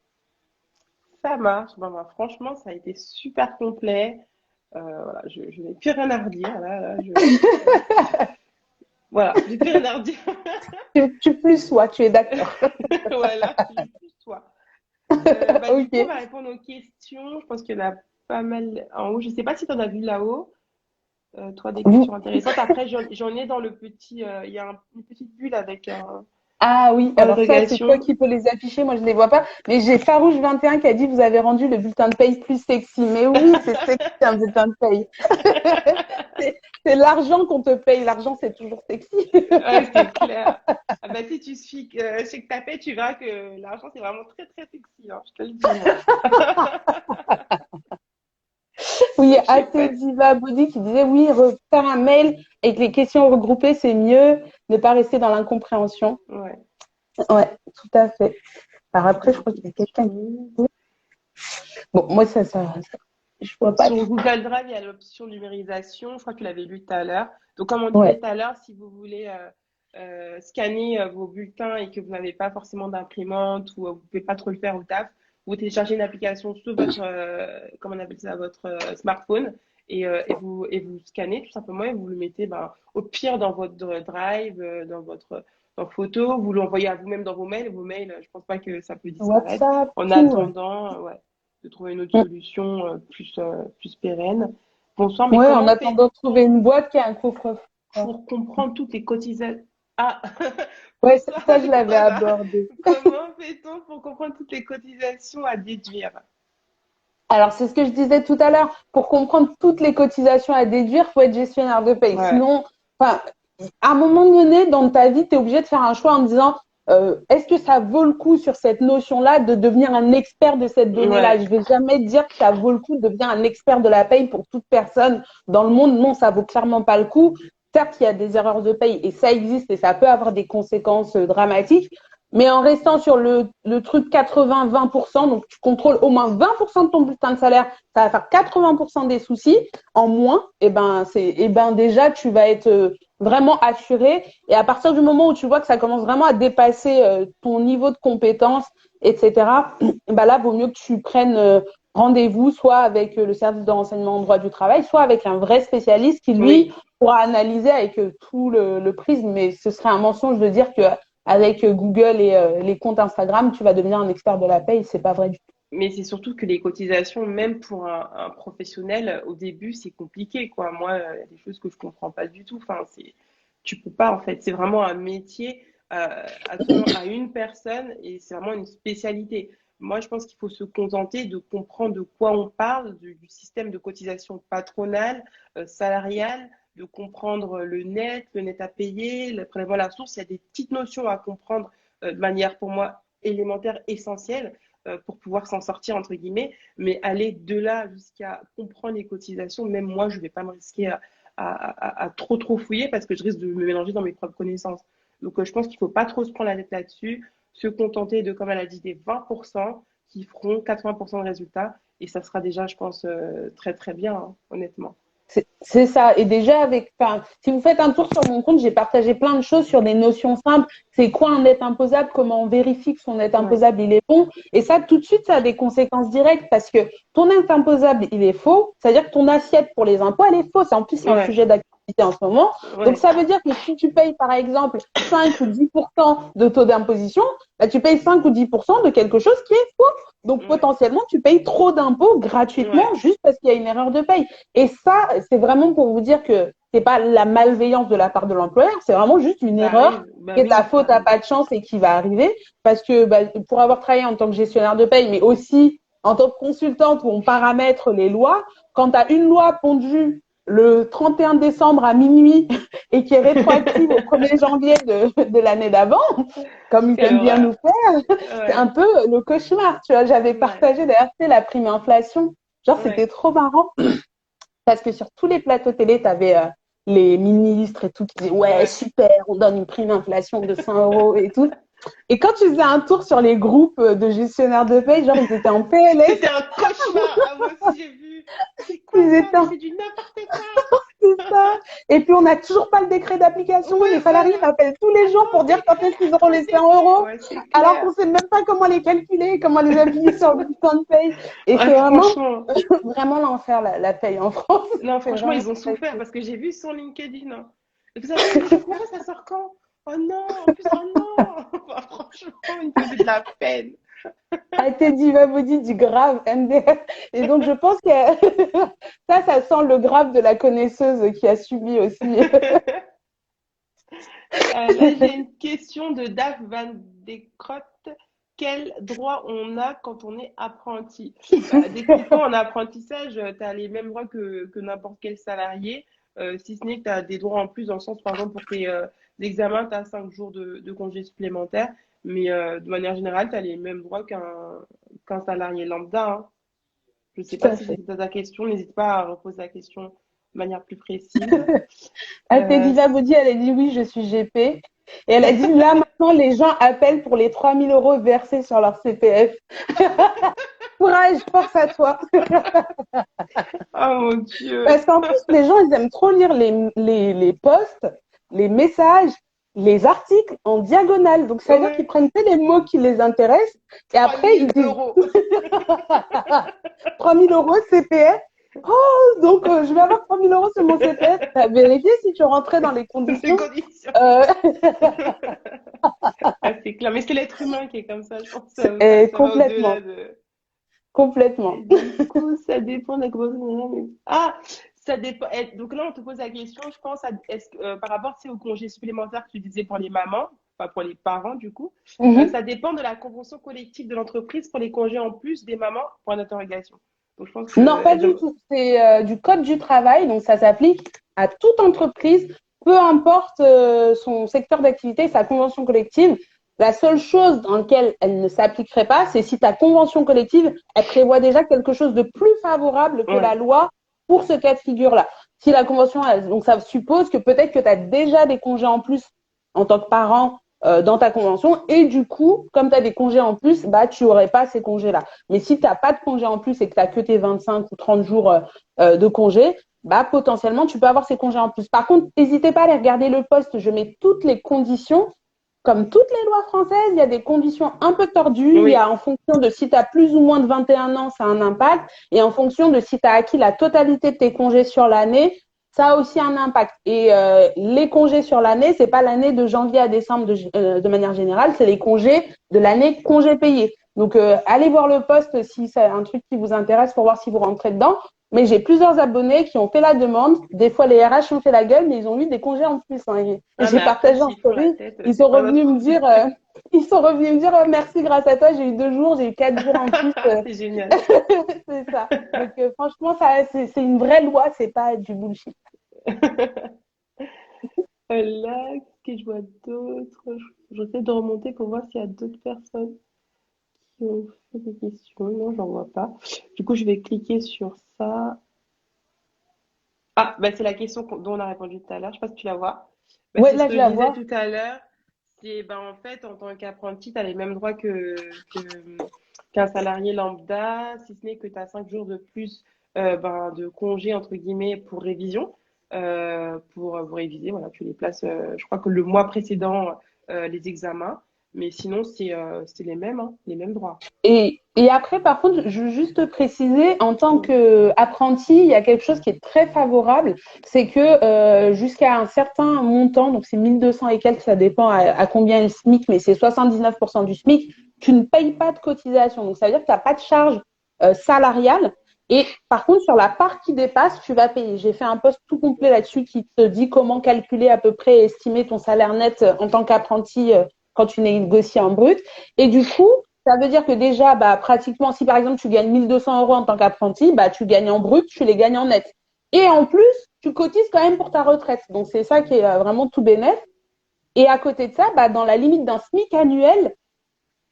ça marche. Bon, bah, franchement, ça a été super complet. Voilà, je n'ai plus rien à redire. Voilà, j'ai plus rien à redire. Tu plus sois, tu es d'accord. Voilà, j'ai plus toi. Bah, du coup, on Ok. va répondre aux questions. Je pense qu'il y en a pas mal en haut. Je sais pas si tu en as vu là-haut. Toi, des Vous, questions intéressantes. Après, j'en ai dans le petit. Il y a une petite bulle avec un ah oui, point alors ça, c'est toi d'interrogation. qui peux les afficher, moi je ne les vois pas. Mais j'ai Farouche21 qui a dit vous avez rendu le bulletin de paye plus sexy. Mais oui, c'est sexy un bulletin de paye. C'est l'argent qu'on te paye. L'argent, c'est toujours sexy. Ouais, c'est clair. Ah bah, si tu suis chez que t'as fait, tu verras que l'argent, c'est vraiment très, très sexy, hein, je te le dis, moi. Oui, Donc, je sais assez pas. Diva Body qui disait oui, faire un mail avec les questions regroupées, c'est mieux. Ne pas rester dans l'incompréhension. Ouais. Ouais, tout à fait. Alors J'ai après, je des crois qu'il y a quelqu'un qui. questions. Bon, moi, je vois pas Sur trop. Google Drive, il y a l'option numérisation. Je crois que tu l'avais lu tout à l'heure. Donc, comme on disait Ouais. tout à l'heure, si vous voulez scanner vos bulletins et que vous n'avez pas forcément d'imprimante ou vous pouvez pas trop le faire au taf, vous téléchargez une application sur votre, comment on appelle ça, votre smartphone et vous scannez tout simplement et vous le mettez ben, au pire dans votre drive, dans en photo, vous l'envoyez à vous-même dans vos mails. Vos mails, je pense pas que ça peut disparaître. WhatsApp, En tout. Ouais. attendant, ouais, de trouver une autre solution plus pérenne. Bonsoir, mais Ouais, en comment attendant de trouver une boîte qui a un coffre-fort. pour comprendre toutes les cotisations? Ah, Ouais, bonsoir, ça, je l'avais Nicolas. abordé. Comment fait-on pour comprendre toutes les cotisations à déduire? Alors, c'est ce que je disais tout à l'heure. Pour comprendre toutes les cotisations à déduire, faut être gestionnaire de paye. Ouais, Sinon, enfin, à un moment donné dans ta vie, tu es obligé de faire un choix en disant est-ce que ça vaut le coup sur cette notion-là de devenir un expert de cette donnée-là? ouais, Je vais jamais dire que ça vaut le coup de devenir un expert de la paye pour toute personne dans le monde. Non, ça vaut clairement pas le coup. Certes, il y a des erreurs de paye et ça existe et ça peut avoir des conséquences dramatiques. Mais en restant sur le truc 80-20%, donc tu contrôles au moins 20% de ton bulletin de salaire, ça va faire 80% des soucis en moins, et ben déjà tu vas être vraiment assuré. Et à partir du moment où tu vois que ça commence vraiment à dépasser ton niveau de compétence, etc., ben là, vaut mieux que tu prennes rendez-vous soit avec le service de renseignement en droit du travail, soit avec un vrai spécialiste qui, lui, oui. pourra analyser avec tout le prisme. Mais ce serait un mensonge de dire que avec Google et les comptes Instagram, tu vas devenir un expert de la paye. C'est pas vrai du tout. Mais c'est surtout que les cotisations, même pour un professionnel, au début, c'est compliqué, quoi. Moi, il y a des choses que je comprends pas du tout. Enfin, tu peux pas, en fait. C'est vraiment un métier attenant à une personne et c'est vraiment une spécialité. Moi, je pense qu'il faut se contenter de comprendre de quoi on parle, du système de cotisation patronale, salariale, de comprendre le net à payer, le prélèvement à la source. Il y a des petites notions à comprendre de manière, pour moi, élémentaire, essentielle pour pouvoir s'en sortir, entre guillemets, mais aller de là jusqu'à comprendre les cotisations, même moi, je ne vais pas me risquer à trop fouiller parce que je risque de me mélanger dans mes propres connaissances. Donc, je pense qu'il ne faut pas trop se prendre la tête là-dessus, se contenter de, comme elle a dit, des 20% qui feront 80% de résultats et ça sera déjà, je pense, très très bien, hein, honnêtement. C'est ça. Et déjà, enfin, si vous faites un tour sur mon compte, j'ai partagé plein de choses sur des notions simples. C'est quoi un net imposable? Comment on vérifie que son net Ouais, imposable, il est bon? Et ça, tout de suite, ça a des conséquences directes parce que ton net imposable, il est faux. C'est-à-dire que ton assiette pour les impôts, elle est fausse. En plus, c'est un ouais, sujet d'activité en ce moment. Donc, ouais, ça veut dire que si tu payes, par exemple, 5 ou 10% de taux d'imposition, bah, tu payes 5 ou 10% de quelque chose qui est faux. Donc, ouais, potentiellement, tu payes trop d'impôts gratuitement ouais, juste parce qu'il y a une erreur de paye. Et ça, c'est vraiment pour vous dire que c'est pas la malveillance de la part de l'employeur, c'est vraiment juste une ça erreur arrive. Bah qui est ta oui, ça faute, t'as arrive. pas de chance et qui va arriver. Parce que bah, pour avoir travaillé en tant que gestionnaire de paye, mais aussi en tant que consultante où on paramètre les lois, quand tu as une loi pondue le 31 décembre à minuit et qui est rétroactive au 1er janvier de l'année d'avant, comme ils C'est aiment bien nous vrai. faire, c'est un Ouais, peu le cauchemar. Tu vois, j'avais ouais, partagé d'ailleurs la prime inflation. Genre, c'était ouais, trop marrant parce que sur tous les plateaux télé, tu avais les ministres et tout qui disaient ouais, ouais. super, on donne une prime inflation de 100 euros et tout. Et quand tu faisais un tour sur les groupes de gestionnaires de paye, genre ils étaient en PLS, C'était un cauchemar. Ah, moi aussi, j'ai vu. C'est quoi ils ça? étaient Mais en c'est du n'importe quoi. tout ça. Et puis on n'a toujours pas le décret d'application. Les Ouais, salariés voilà. m'appellent tous les jours Attends, pour dire c'est quand est-ce qu'ils auront quand les c'est 100 fait? euros, Ouais, c'est alors qu'on clair. sait même pas comment les calculer, comment les appuyer sur le bulletin de paye. Et Ouais, c'est vraiment, franchement. vraiment l'enfer la paye en France. Non, C'est franchement, vraiment ils ont pas souffert facile. parce que j'ai vu sur LinkedIn, hein. Et vous avez les impôts, ça sort quand? Oh non, en plus, oh non. Enfin, franchement, ils me faisaient de la peine. A été dit, va vous dire du grave MDR. Et donc je pense que ça sent le grave de la connaisseuse qui a subi aussi. Là, j'ai une question de Dave Van Dekrotte. Quel droit on a quand on est apprenti? Bah, techniquement, en apprentissage, tu as les mêmes droits que n'importe quel salarié, si ce n'est que tu as des droits en plus, dans le sens, par exemple, pour tes examens, tu as 5 jours de congés supplémentaires, mais de manière générale, tu as les mêmes droits qu'un salarié lambda, hein. Je ne sais Tout pas à si fait. c'était ta question, n'hésite pas à reposer la question de manière plus précise. Elle t'a Euh, dit, va vous dire, elle a dit oui, je suis GP. Et elle a dit, là, maintenant, les gens appellent pour les 3 000 € versés sur leur CPF. Courage, force à toi. oh mon Dieu! Parce qu'en plus, les gens, ils aiment trop lire les posts, les messages, les articles en diagonale. Donc, ça veut dire qu'ils Ouais. prennent que les mots qui les intéressent. Et trois après, ils mille disent euros. 3 000 € CPF. Donc, je vais avoir 3 000 € sur mon CPF. Tu as vérifié si tu rentrais dans les Les conditions. conditions. Euh, Ah, c'est clair. Mais c'est l'être humain qui est comme ça. Je pense que ça va complètement, au-delà de. Et complètement. du coup, ça dépend de la convention. Ah, ça dépend. Donc là, on te pose la question, je pense, par rapport, tu sais, au congé supplémentaire que tu disais pour les mamans, enfin pour les parents, du coup, Mhm. ça dépend de la convention collective de l'entreprise pour les congés en plus des mamans, pour l'interrogation. Donc je pense que Non, pas du tout. C'est du code du travail, donc ça s'applique à toute entreprise, peu importe son secteur d'activité, sa convention collective. La seule chose dans laquelle elle ne s'appliquerait pas, c'est si ta convention collective, elle prévoit déjà quelque chose de plus favorable que la ouais, loi pour ce cas de figure-là. Si la convention, donc ça suppose que peut-être que tu as déjà des congés en plus en tant que parent dans ta convention, et du coup, comme tu as des congés en plus, bah, tu n'aurais pas ces congés-là. Mais si tu n'as pas de congé en plus et que tu n'as que tes 25 ou 30 jours de congé, bah, potentiellement, tu peux avoir ces congés en plus. Par contre, n'hésitez pas à aller regarder le poste. Je mets toutes les conditions. Comme toutes les lois françaises, il y a des conditions un peu tordues. Il y a oui, en fonction de si tu as plus ou moins de 21 ans, ça a un impact. Et en fonction de si tu as acquis la totalité de tes congés sur l'année, ça a aussi un impact. Et les congés sur l'année, c'est pas l'année de janvier à décembre de manière générale, c'est les congés de l'année congés payés. Donc, allez voir le poste si c'est un truc qui vous intéresse pour voir si vous rentrez dedans. Mais j'ai plusieurs abonnés qui ont fait la demande. Des fois, les RH ont fait la gueule, mais ils ont eu des congés en plus, hein. Et ah, j'ai mais après, partagé en s'ils font la story. tête, Ils c'est sont pas revenus notre me dire, ils sont revenus me dire oh, merci, grâce à toi, j'ai eu 2 jours, j'ai eu 4 jours en plus. c'est génial. C'est ça. Donc, franchement, ça, c'est une vraie loi, c'est pas du bullshit. Là, qu'est-ce que je vois d'autre? J'essaie de remonter pour voir s'il y a d'autres personnes qui ont fait des questions. Non, j'en vois pas. Du coup, je vais cliquer sur ça. Ah, bah, c'est la question dont on a répondu tout à l'heure. Je sais pas si tu la vois. Bah, Ouais, c'est ce là, que je je la disais vois. tout à l'heure. C'est, bah, en fait, en tant qu'apprenti, tu as les mêmes droits qu'un salarié lambda, si ce n'est que tu as 5 jours de plus ben, de congé, entre guillemets, pour révision. Pour réviser, voilà, tu les places, je crois que le mois précédent, les examens. Mais sinon, c'est les mêmes, hein, les mêmes droits. Et après, par contre, je veux juste préciser, en tant qu'apprenti, il y a quelque chose qui est très favorable, c'est que jusqu'à un certain montant, donc c'est 1 200 et quelques, ça dépend à combien est le SMIC, mais c'est 79% du SMIC, tu ne payes pas de cotisation. Donc ça veut dire que tu n'as pas de charge salariale. Et par contre, sur la part qui dépasse, tu vas payer. J'ai fait un post tout complet là-dessus qui te dit comment calculer à peu près et estimer ton salaire net en tant qu'apprenti quand tu négocies en brut. Et du coup, ça veut dire que déjà, bah, pratiquement, si par exemple tu gagnes 1 200 € en tant qu'apprenti, bah, tu gagnes en brut, tu les gagnes en net. Et en plus, tu cotises quand même pour ta retraite. Donc c'est ça qui est vraiment tout bénéf. Et à côté de ça, bah, dans la limite d'un SMIC annuel,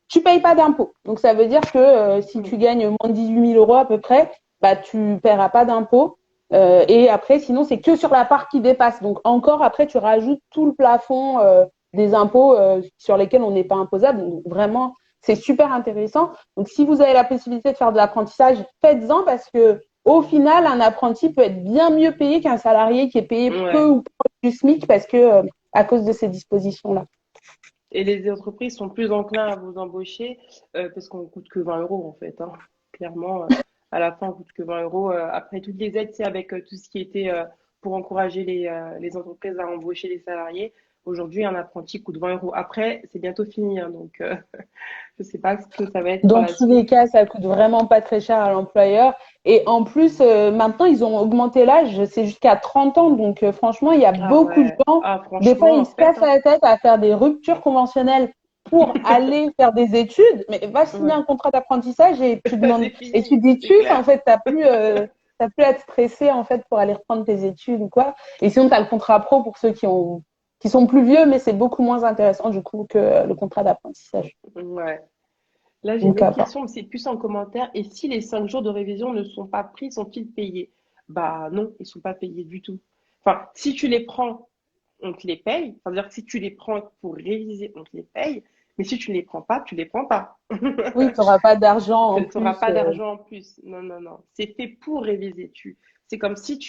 tu payes pas d'impôt. Donc ça veut dire que si tu gagnes moins de 18 000 € à peu près, bah, tu paieras pas d'impôt. Et après, sinon, c'est que sur la part qui dépasse. Donc encore, après, tu rajoutes tout le plafond des impôts sur lesquels on n'est pas imposable. Donc vraiment, c'est super intéressant. Donc si vous avez la possibilité de faire de l'apprentissage, faites-en parce que au final, un apprenti peut être bien mieux payé qu'un salarié qui est payé peu Ouais. ou proche du SMIC parce que à cause de ces dispositions-là. Et les entreprises sont plus enclins à vous embaucher parce qu'on coûte que 20 euros en fait, hein. Clairement, à la fin, on coûte que 20 euros. Après toutes les aides, c'est avec tout ce qui était pour encourager les entreprises à embaucher les salariés. Aujourd'hui, un apprenti coûte 20 euros. Après, c'est bientôt fini, hein, donc je sais pas ce que ça va être par Dans la tous les suite. cas, ça coûte vraiment pas très cher à l'employeur. Et en plus, maintenant, ils ont augmenté l'âge, c'est jusqu'à 30 ans. Donc, franchement, il y a Ah beaucoup de ouais. gens, Ah des fois, franchement, ils en se fait, cassent hein. la tête à faire des ruptures conventionnelles pour aller faire des études. Mais va signer Ouais. un contrat d'apprentissage et tu demandes, C'est et tu fini, dis c'est tuf, en clair. fait, t'as plus à te stresser, en fait, pour aller reprendre tes études ou quoi. Et sinon, tu as le contrat pro pour ceux qui sont plus vieux, mais c'est beaucoup moins intéressant, du coup, que le contrat d'apprentissage. Ouais. Là, j'ai une Donc, autre à voir. question, mais c'est plus en commentaire. Et si les 5 jours de révision ne sont pas pris, sont-ils payés? Bah non, ils sont pas payés du tout. Enfin, si tu les prends, on te les paye. Ça veut dire que si tu les prends pour réviser, on te les paye. Mais si tu ne les prends pas, tu les prends pas. Oui, tu n'auras pas d'argent en Tu n'auras plus. pas d'argent en plus. Non, non, non. C'est fait pour réviser. C'est comme si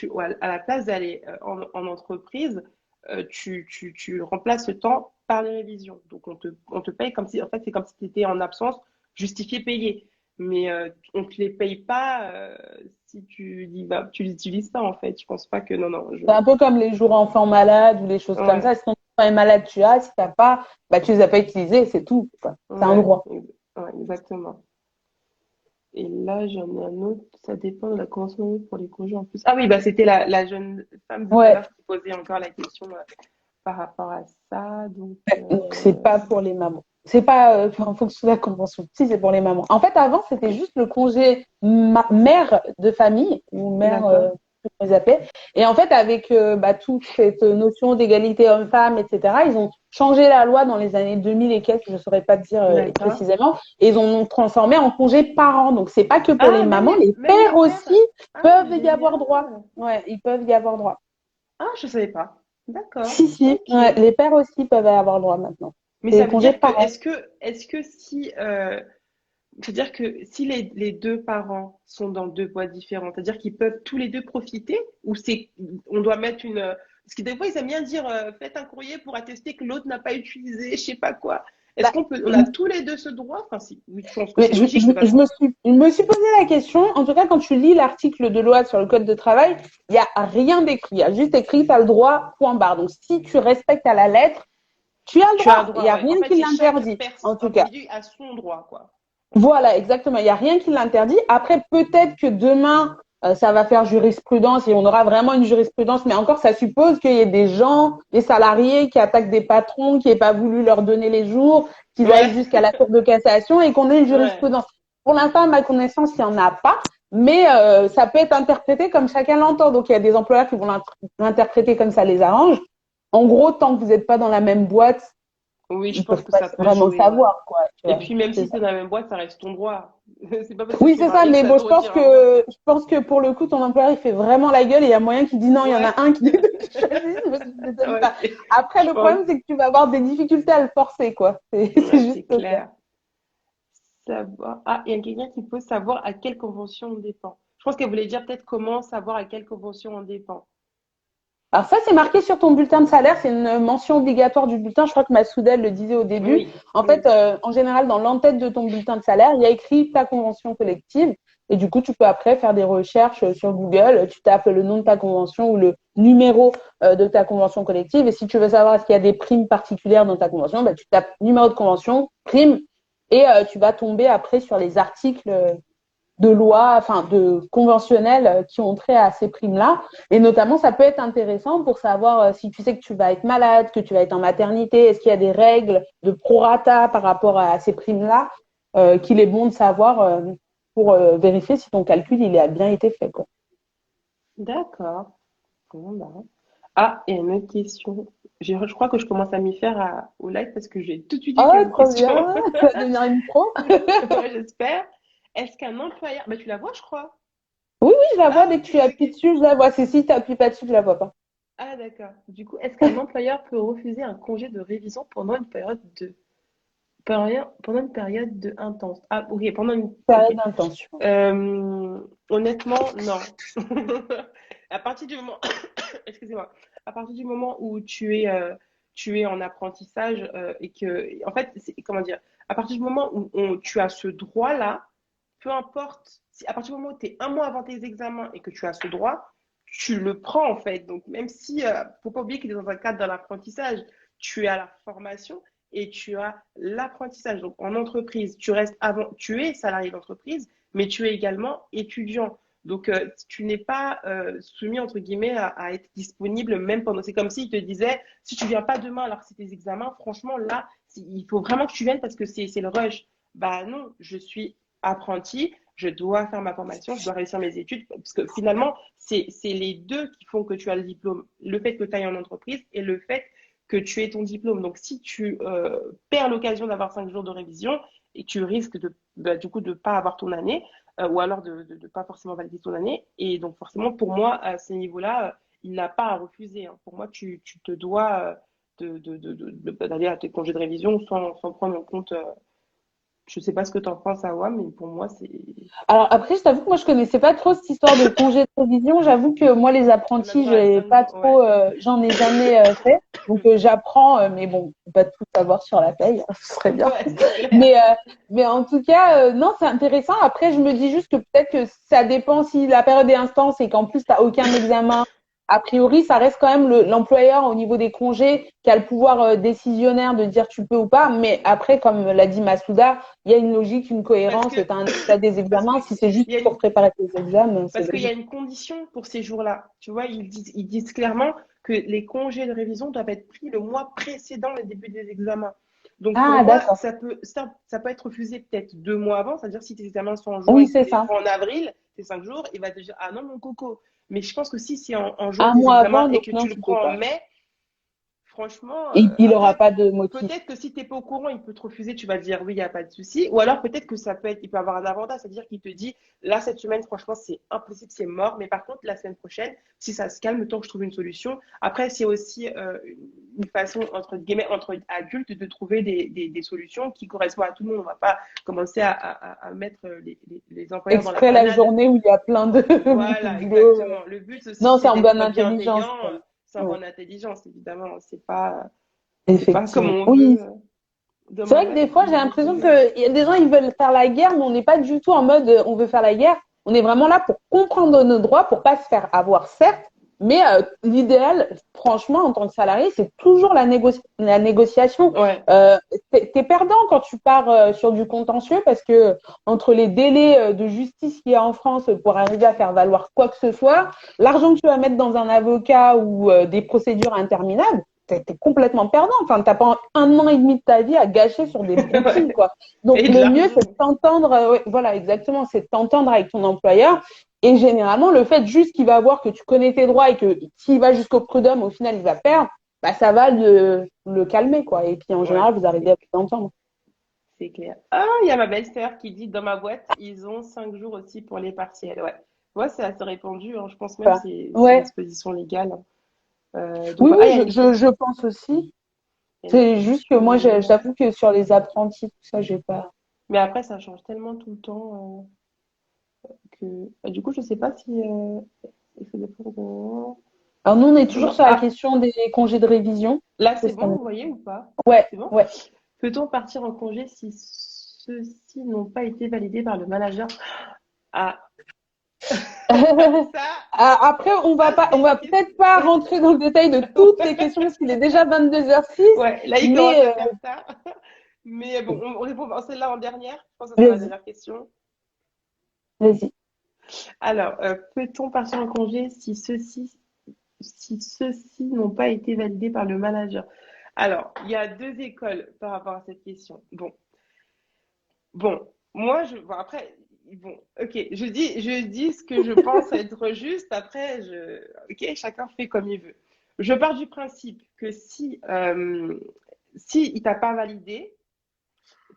à la place d'aller en entreprise, tu remplaces ce temps par les révisions. Donc, on te paye comme si, en fait, c'est comme si tu étais en absence, justifié, payé. mais on te les paye pas si tu dis bah tu l'utilises pas en fait. Je pense pas que non non je C'est un peu comme les jours enfants malades ou les choses comme ouais ça. Si ton enfant est malade, tu as. Si t'as pas, bah, tu les as pas utilisés, c'est tout, quoi. C'est un ouais, droit. ouais, exactement. Et là j'en ai un autre. Ça dépend de la convention pour les congés en plus. Ah oui bah c'était la jeune femme tout à Ouais. l'heure qui posait encore la question par rapport à ça. Donc Donc, c'est pas pour les mamans. C'est pas en fonction de la convention. Si, c'est pour les mamans. En fait, avant, c'était juste le congé mère de famille ou mère, d'accord. comment ils appelaient. Et en fait, avec bah, toute cette notion d'égalité homme-femme, etc., ils ont changé la loi dans les années 2000 et quelques, je saurais pas te dire D'accord. précisément, et ils ont transformé en congé parent. Donc, c'est pas que pour les Ah, mamans, les même pères les aussi pères. Ah, peuvent y avoir droit. génial. Ouais, ils peuvent y avoir droit. Ah, je savais pas. D'accord. Si, si, Ok. ouais, les pères aussi peuvent y avoir droit maintenant. Mais C'est ça les veut congés dire que, parents. est-ce que si, c'est-à-dire que si les deux parents sont dans deux boîtes différentes, c'est-à-dire qu'ils peuvent tous les deux profiter, ou c'est, on doit mettre une, parce que des fois ils aiment bien dire, faites un courrier pour attester que l'autre n'a pas utilisé, je sais pas quoi. Est-ce Bah, qu'on peut, on a tous les deux ce droit? Enfin, si, oui, je pense que mais c'est logique, c'est pas. je me suis posé la question. En tout cas, quand tu lis l'article de loi sur le code de travail, il n'y a rien d'écrit. Il y a juste écrit, tu as le droit, point barre. Donc, si tu respectes à la lettre, tu as le Tu as un droit. Il n'y droit, a ouais. En rien fait, qui c'est chaque l'interdit, en tout cas. individu a son droit, quoi. Voilà, exactement. Il n'y a rien qui l'interdit. Après, peut-être que demain, ça va faire jurisprudence et on aura vraiment une jurisprudence. Mais encore, ça suppose qu'il y ait des gens, des salariés qui attaquent des patrons, qui n'aient pas voulu leur donner les jours, qu'ils aillent Ouais, jusqu'à la Cour de cassation et qu'on ait une ouais. jurisprudence. Pour l'instant, à ma connaissance, il n'y en a pas. Mais ça peut être interprété comme chacun l'entend. Donc, il y a des employeurs qui vont l'interpréter comme ça les arrange. En gros, tant que vous n'êtes pas dans la même boîte, Oui, je ils pense peuvent que pas ça peut vraiment jouer, ouais. savoir, quoi. Tu Et vois. puis même C'est si ça. t'es dans la même boîte, ça reste ton droit. C'est pas parce que Oui, tu es c'est ça, marié que mais t'as le bon, droit de dire au revoir. je pense que pour le coup, ton employeur, il fait vraiment la gueule et il y a moyen qu'il dit non, il y en Ouais, a un qui choisit, mais ça ne m'étonne ouais, pas. Après, je le pense. problème, c'est que tu vas avoir des difficultés à le forcer, quoi. C'est Ouais, juste c'est ça. clair. Savoir. Ah, il y a quelqu'un qui pose savoir à quelle convention on dépend. Je pense qu'elle voulait dire peut-être comment savoir à quelle convention on dépend. Alors ça, c'est marqué sur ton bulletin de salaire, c'est une mention obligatoire du bulletin. Je crois que Massoudel le disait au début. Oui, En fait, oui. en général, dans l'entête de ton bulletin de salaire, il y a écrit ta convention collective. Et du coup, tu peux après faire des recherches sur Google. Tu tapes le nom de ta convention ou le numéro de ta convention collective. Et si tu veux savoir est-ce qu'il y a des primes particulières dans ta convention, bah, tu tapes numéro de convention, prime, et tu vas tomber après sur les articles de loi, enfin de conventionnels qui ont trait à ces primes-là. Et notamment, ça peut être intéressant pour savoir si tu sais que tu vas être malade, que tu vas être en maternité, est-ce qu'il y a des règles de prorata par rapport à ces primes-là qu'il est bon de savoir pour vérifier si ton calcul il a bien été fait, quoi. D'accord. Bon, bah. Ah, et une autre question. Je crois que je commence à m'y faire au live parce que j'ai tout de suite dit qu'il y Oh, a une trop question. bien, tu vas devenir une pro. Ouais, j'espère. Est-ce qu'un employeur. Bah, tu la vois, je crois. Oui, oui, je la vois Ah, dès que ok, tu appuies ok. dessus, je la vois. C'est si tu n'appuies pas dessus, je la vois pas. Ah, d'accord. Du coup, est-ce qu'un employeur peut refuser un congé de révision pendant une période de intense? Ah, ok, pendant une. Ok. Période d'intention. Honnêtement, non. À partir du moment, excusez-moi, à partir du moment où tu es en apprentissage et que, en fait, comment dire, à partir du moment où tu as ce droit-là, peu importe, à partir du moment où tu es un mois avant tes examens et que tu as ce droit, tu le prends en fait. Donc, même si, faut pas oublier que tu es dans un cadre de l'apprentissage, tu es à la formation et tu as l'apprentissage. Donc, en entreprise, tu es salarié d'entreprise, mais tu es également étudiant. Donc, tu n'es pas soumis, entre guillemets, à être disponible même pendant. C'est comme s'il te disait, si tu viens pas demain alors que c'est tes examens, franchement, là, il faut vraiment que tu viennes parce que c'est le rush. Bah non, je suis apprenti, je dois faire ma formation, je dois réussir mes études, parce que finalement, c'est les deux qui font que tu as le diplôme. Le fait que tu ailles en entreprise et le fait que tu aies ton diplôme. Donc, si tu perds l'occasion d'avoir 5 jours de révision et tu risques du coup de ne pas avoir ton année, ou alors de ne pas forcément valider ton année. Et donc, forcément, pour moi, à ce niveau-là, il n'a pas à refuser, hein. Pour moi, tu te dois d'aller à tes congés de révision sans prendre en compte Je sais pas ce que tu en penses, Awa, mais pour moi, c'est. Alors après, je t'avoue que moi, je connaissais pas trop cette histoire de congé de révision. J'avoue que moi, les On a apprentis, droit à j'ai 5 pas jours, ouais. trop, j'en ai jamais fait. Donc j'apprends, mais bon, faut pas tout savoir sur la paye, ce serait bien. Ouais, c'est clair. Mais, mais en tout cas, non, c'est intéressant. Après, je me dis juste que peut-être que ça dépend si la période est intense et qu'en plus, tu n'as aucun examen. A priori, ça reste quand même l'employeur au niveau des congés qui a le pouvoir décisionnaire de dire tu peux ou pas. Mais après, comme l'a dit Masouda, il y a une logique, une Parce cohérence. que, Tu as des parce que examens. Si c'est juste il y a pour une, préparer tes examens, c'est parce qu'il y a logique. une condition pour ces jours-là. Tu vois, ils disent clairement que les congés de révision doivent être pris le mois précédent le début des examens. Donc pour Ah, moi, d'accord. ça peut être refusé peut-être 2 mois avant. C'est-à-dire si tes examens sont en juin Oui, et que tu c'est les ça. prends en avril, c'est 5 jours, il va te dire ah non mon coco. Mais je pense que si c'est en juin Un tes mois examens avant, et donc que non, tu le tu peux prends en pas. mai, franchement, Il aura après, pas de motif. peut-être que si tu n'es pas au courant, il peut te refuser, tu vas dire oui, il n'y a pas de souci. Ou alors peut-être que ça peut être, il peut avoir un avantage, c'est-à-dire qu'il te dit là, cette semaine, franchement, c'est impossible, c'est mort. Mais par contre, la semaine prochaine, si ça se calme, tant que je trouve une solution. Après, c'est aussi une façon, entre guillemets, entre adultes, de trouver des solutions qui correspondent à tout le monde. On ne va pas commencer à mettre les employeurs dans la Exprès la panade. journée où il y a plein de Voilà, boulot. exactement. Le but aussi, Non, c'est c'est en bonne d'être intelligence, bienveillant. quoi. C'est en Ouais, bonne intelligence, évidemment. C'est pas comme effectivement. on Oui, veut c'est vrai que demander, des fois, j'ai l'impression décider. qu'il y a des gens, ils veulent faire la guerre, mais on n'est pas du tout en mode on veut faire la guerre. On est vraiment là pour comprendre nos droits, pour pas se faire avoir, certes, mais l'idéal, franchement, en tant que salarié, c'est toujours la négociation. Ouais, Euh, t'es perdant quand tu pars sur du contentieux parce que entre les délais de justice qu'il y a en France pour arriver à faire valoir quoi que ce soit, l'argent que tu vas mettre dans un avocat ou des procédures interminables, t'es complètement perdant. Enfin, t'as pas 1 an et demi de ta vie à gâcher sur des broutilles, ouais. quoi. Donc, Et de le mieux, c'est de l'argent. t'entendre, ouais, voilà, exactement, c'est de t'entendre avec ton employeur. Et généralement, le fait juste qu'il va voir que tu connais tes droits et que s'il va jusqu'au prud'homme, au final, il va perdre, bah, ça va le calmer, quoi. Et puis, en Ouais, général, vous arrivez à vous entendre. c'est clair. Ah, il y a ma belle-sœur qui dit dans ma boîte, ils ont 5 jours aussi pour les partiels. Ouais. Ouais, c'est assez répandu, hein. Je pense même que Enfin, c'est une ouais. disposition légale, hein. Donc, Oui, ah, oui, il y a je pense aussi. une C'est juste que moi, question. j'avoue que sur les apprentis, tout ça, j'ai pas. Mais après, ça change tellement tout le temps que. Du coup, je sais pas si. Ça dépend Alors, nous, on est toujours sur la Ah, question des congés de révision. là, C'est c'est ça. bon, vous voyez ou pas? Ouais, C'est bon? ouais. Peut-on partir en congé si ceux-ci n'ont pas été validés par le manager? Ah, ça, Après, ça on c'est une va question. peut-être pas rentrer dans le détail de toutes les questions parce qu'il est déjà 22h06, Ouais, là, il commence mais à faire tard. Mais bon, on répond à celle-là en dernière. Je pense que ce sera la vas-y, dernière question. vas-y. Alors, peut-on partir en congé si ceux-ci n'ont pas été validés par le manager? Alors, il y a deux écoles par rapport à cette question. Bon, moi, bon, après, bon, ok, je dis ce que je pense être juste. Après, ok, chacun fait comme il veut. Je pars du principe que si il t'a pas validé,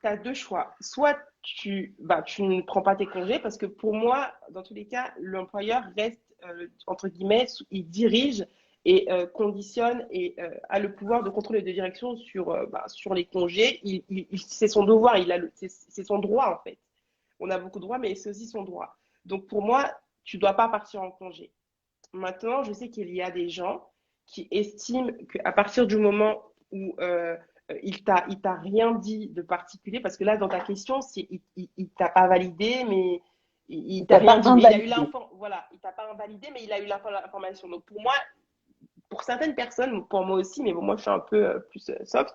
tu as deux choix. Soit tu ne prends pas tes congés, parce que pour moi, dans tous les cas, l'employeur reste, entre guillemets, il dirige et conditionne et a le pouvoir de contrôle et de direction sur les congés. C'est son devoir, c'est son droit en fait. On a beaucoup de droits, mais c'est aussi son droit. Donc pour moi, tu ne dois pas partir en congé. Maintenant, je sais qu'il y a des gens qui estiment qu'à partir du moment où il t'a rien dit de particulier, parce que là, dans ta question, il t'a pas validé, mais il t'a T'as rien pas dit, mais il a eu invalidé. l'information. Voilà, il t'a pas invalidé, mais il a eu l'information. Donc pour moi, pour certaines personnes, pour moi aussi, mais bon, moi je suis un peu plus soft,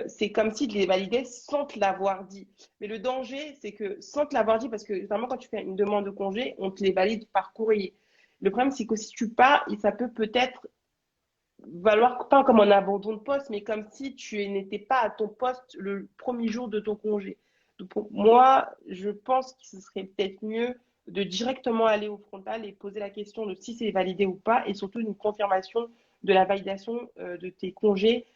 c'est comme si tu les validais sans te l'avoir dit. Mais le danger, c'est que sans te l'avoir dit, parce que notamment quand tu fais une demande de congé, on te les valide par courrier. Le problème, c'est que si tu pars, ça peut peut-être valoir pas comme un abandon de poste, mais comme si tu n'étais pas à ton poste le premier jour de ton congé. Donc pour moi, je pense que ce serait peut-être mieux de directement aller au frontal et poser la question de si c'est validé ou pas, et surtout une confirmation de la validation de tes congés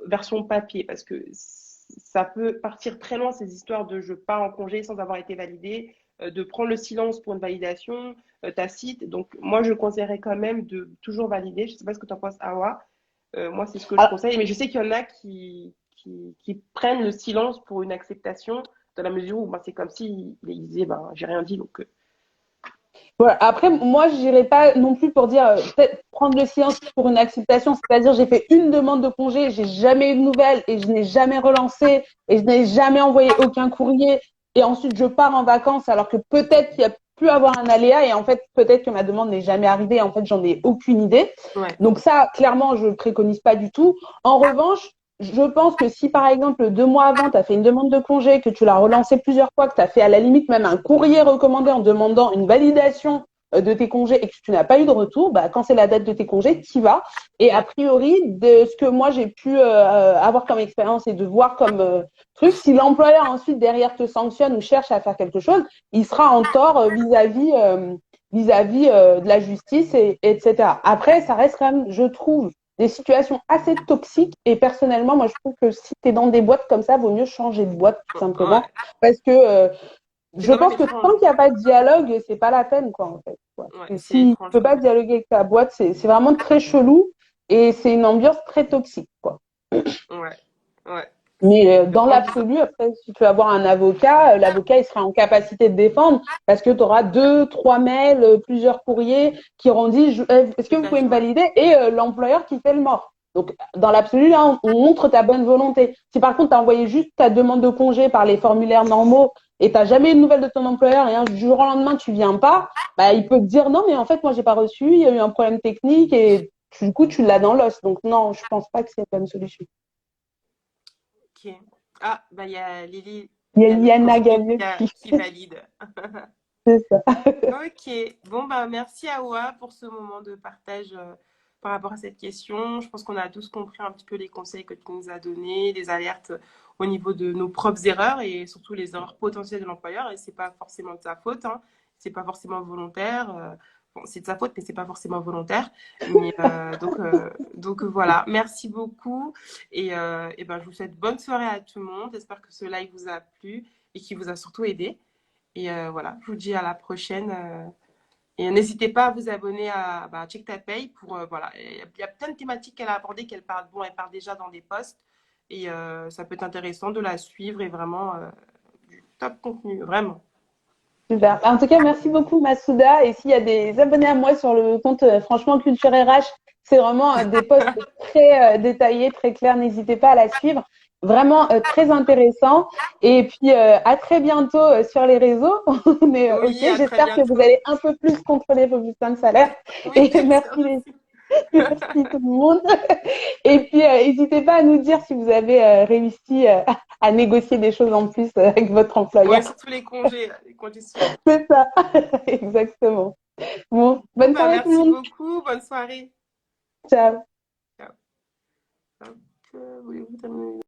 version papier, parce que ça peut partir très loin ces histoires de je pars en congé sans avoir été validé, de prendre le silence pour une validation, tacite. Donc, moi, je conseillerais quand même de toujours valider. Je ne sais pas ce que tu en penses, Awa. Moi, c'est ce que je Alors, conseille. Mais je sais qu'il y en a qui prennent le silence pour une acceptation. dans la mesure où, ben, c'est comme si il disait, ben, j'ai rien dit, donc, Voilà. Après, moi, je n'irai pas non plus pour dire peut-être prendre le silence pour une acceptation. C'est-à-dire, j'ai fait une demande de congé, j'ai jamais eu de nouvelles et je n'ai jamais relancé et je n'ai jamais envoyé aucun courrier. Et ensuite, je pars en vacances alors que peut-être qu'il y a pu avoir un aléa et en fait, peut-être que ma demande n'est jamais arrivée. En fait, j'en ai aucune idée. ouais, Donc ça, clairement, je ne préconise pas du tout. En revanche, je pense que si par exemple 2 mois avant, tu as fait une demande de congé, que tu l'as relancée plusieurs fois, que tu as fait à la limite même un courrier recommandé en demandant une validation de tes congés et que tu n'as pas eu de retour, bah, quand c'est la date de tes congés, tu y vas. Et a ouais, priori, de ce que moi j'ai pu avoir comme expérience et de voir comme truc, si l'employeur ensuite derrière te sanctionne ou cherche à faire quelque chose, il sera en tort vis-à-vis de la justice, etc. Après, ça reste quand même, je trouve, des situations assez toxiques. Et personnellement, moi, je trouve que si tu es dans des boîtes comme ça, vaut mieux changer de boîte, tout simplement. ouais. Parce que C'est je quand même pense que étrange. tant qu'il n'y a pas de dialogue, c'est pas la peine, quoi, en fait. Quoi. Ouais, Et c'est si tu étrange peux quand pas même. dialoguer avec ta boîte, c'est vraiment très chelou et c'est une ambiance très toxique, quoi. Ouais, ouais. Mais dans En disant, l'absolu, après, si tu veux avoir un avocat, l'avocat, il sera en capacité de défendre parce que tu auras 2, 3 mails, plusieurs courriers qui auront dit est-ce que tout vous à pouvez fait, me ouais. valider et l'employeur qui fait le mort. Donc, dans l'absolu, là, on montre ta bonne volonté. Si par contre, tu as envoyé juste ta demande de congé par les formulaires normaux et tu n'as jamais eu de nouvelles de ton employeur et du jour au lendemain, tu viens pas, bah, il peut te dire non, mais en fait, moi, j'ai pas reçu, il y a eu un problème technique et du coup, tu l'as dans l'os. Donc, non, je pense pas que c'est la bonne solution. Ok. Ah, bah, il y a Lily, Il y il a y a notre Yana consultante Gagné qui qui valide. c'est ça. Ok, bon bah merci Awa pour ce moment de partage par rapport à cette question. Je pense qu'on a tous compris un petit peu les conseils que tu nous as donnés, les alertes au niveau de nos propres erreurs et surtout les erreurs potentielles de l'employeur. Et c'est pas forcément de sa faute, hein. C'est pas forcément volontaire. Bon, c'est de sa faute, mais c'est pas forcément volontaire. Mais donc voilà, merci beaucoup et ben je vous souhaite bonne soirée à tout le monde. J'espère que ce live vous a plu et qui vous a surtout aidé. Et voilà, je vous dis à la prochaine. Et n'hésitez pas à vous abonner à Check Ta Paye pour voilà. Il y a plein de thématiques qu'elle a abordées qu'elle parle. Bon, elle parle déjà dans des posts et ça peut être intéressant de la suivre et vraiment du top contenu, vraiment. Super. En tout cas, merci beaucoup, Masouda. Et s'il y a des abonnés à moi sur le compte Franchement Culture RH, c'est vraiment des posts très détaillés, très clairs. N'hésitez pas à la suivre. Vraiment très intéressant. Et puis, à très bientôt sur les réseaux. Mais ok, Oui, à très j'espère que vous bientôt. allez un peu plus contrôler vos bulletins de salaire. Oui, Et j'espère merci, aussi. merci tout le monde. Et puis, n'hésitez pas à nous dire si vous avez réussi à négocier des choses en plus avec votre Ouais, employeur. surtout les congés suivis. C'est ça, exactement. Bon, Bon, bonne bah soirée tout le merci monde. beaucoup. Bonne soirée. Ciao. Ciao. Hop, voulez-vous terminer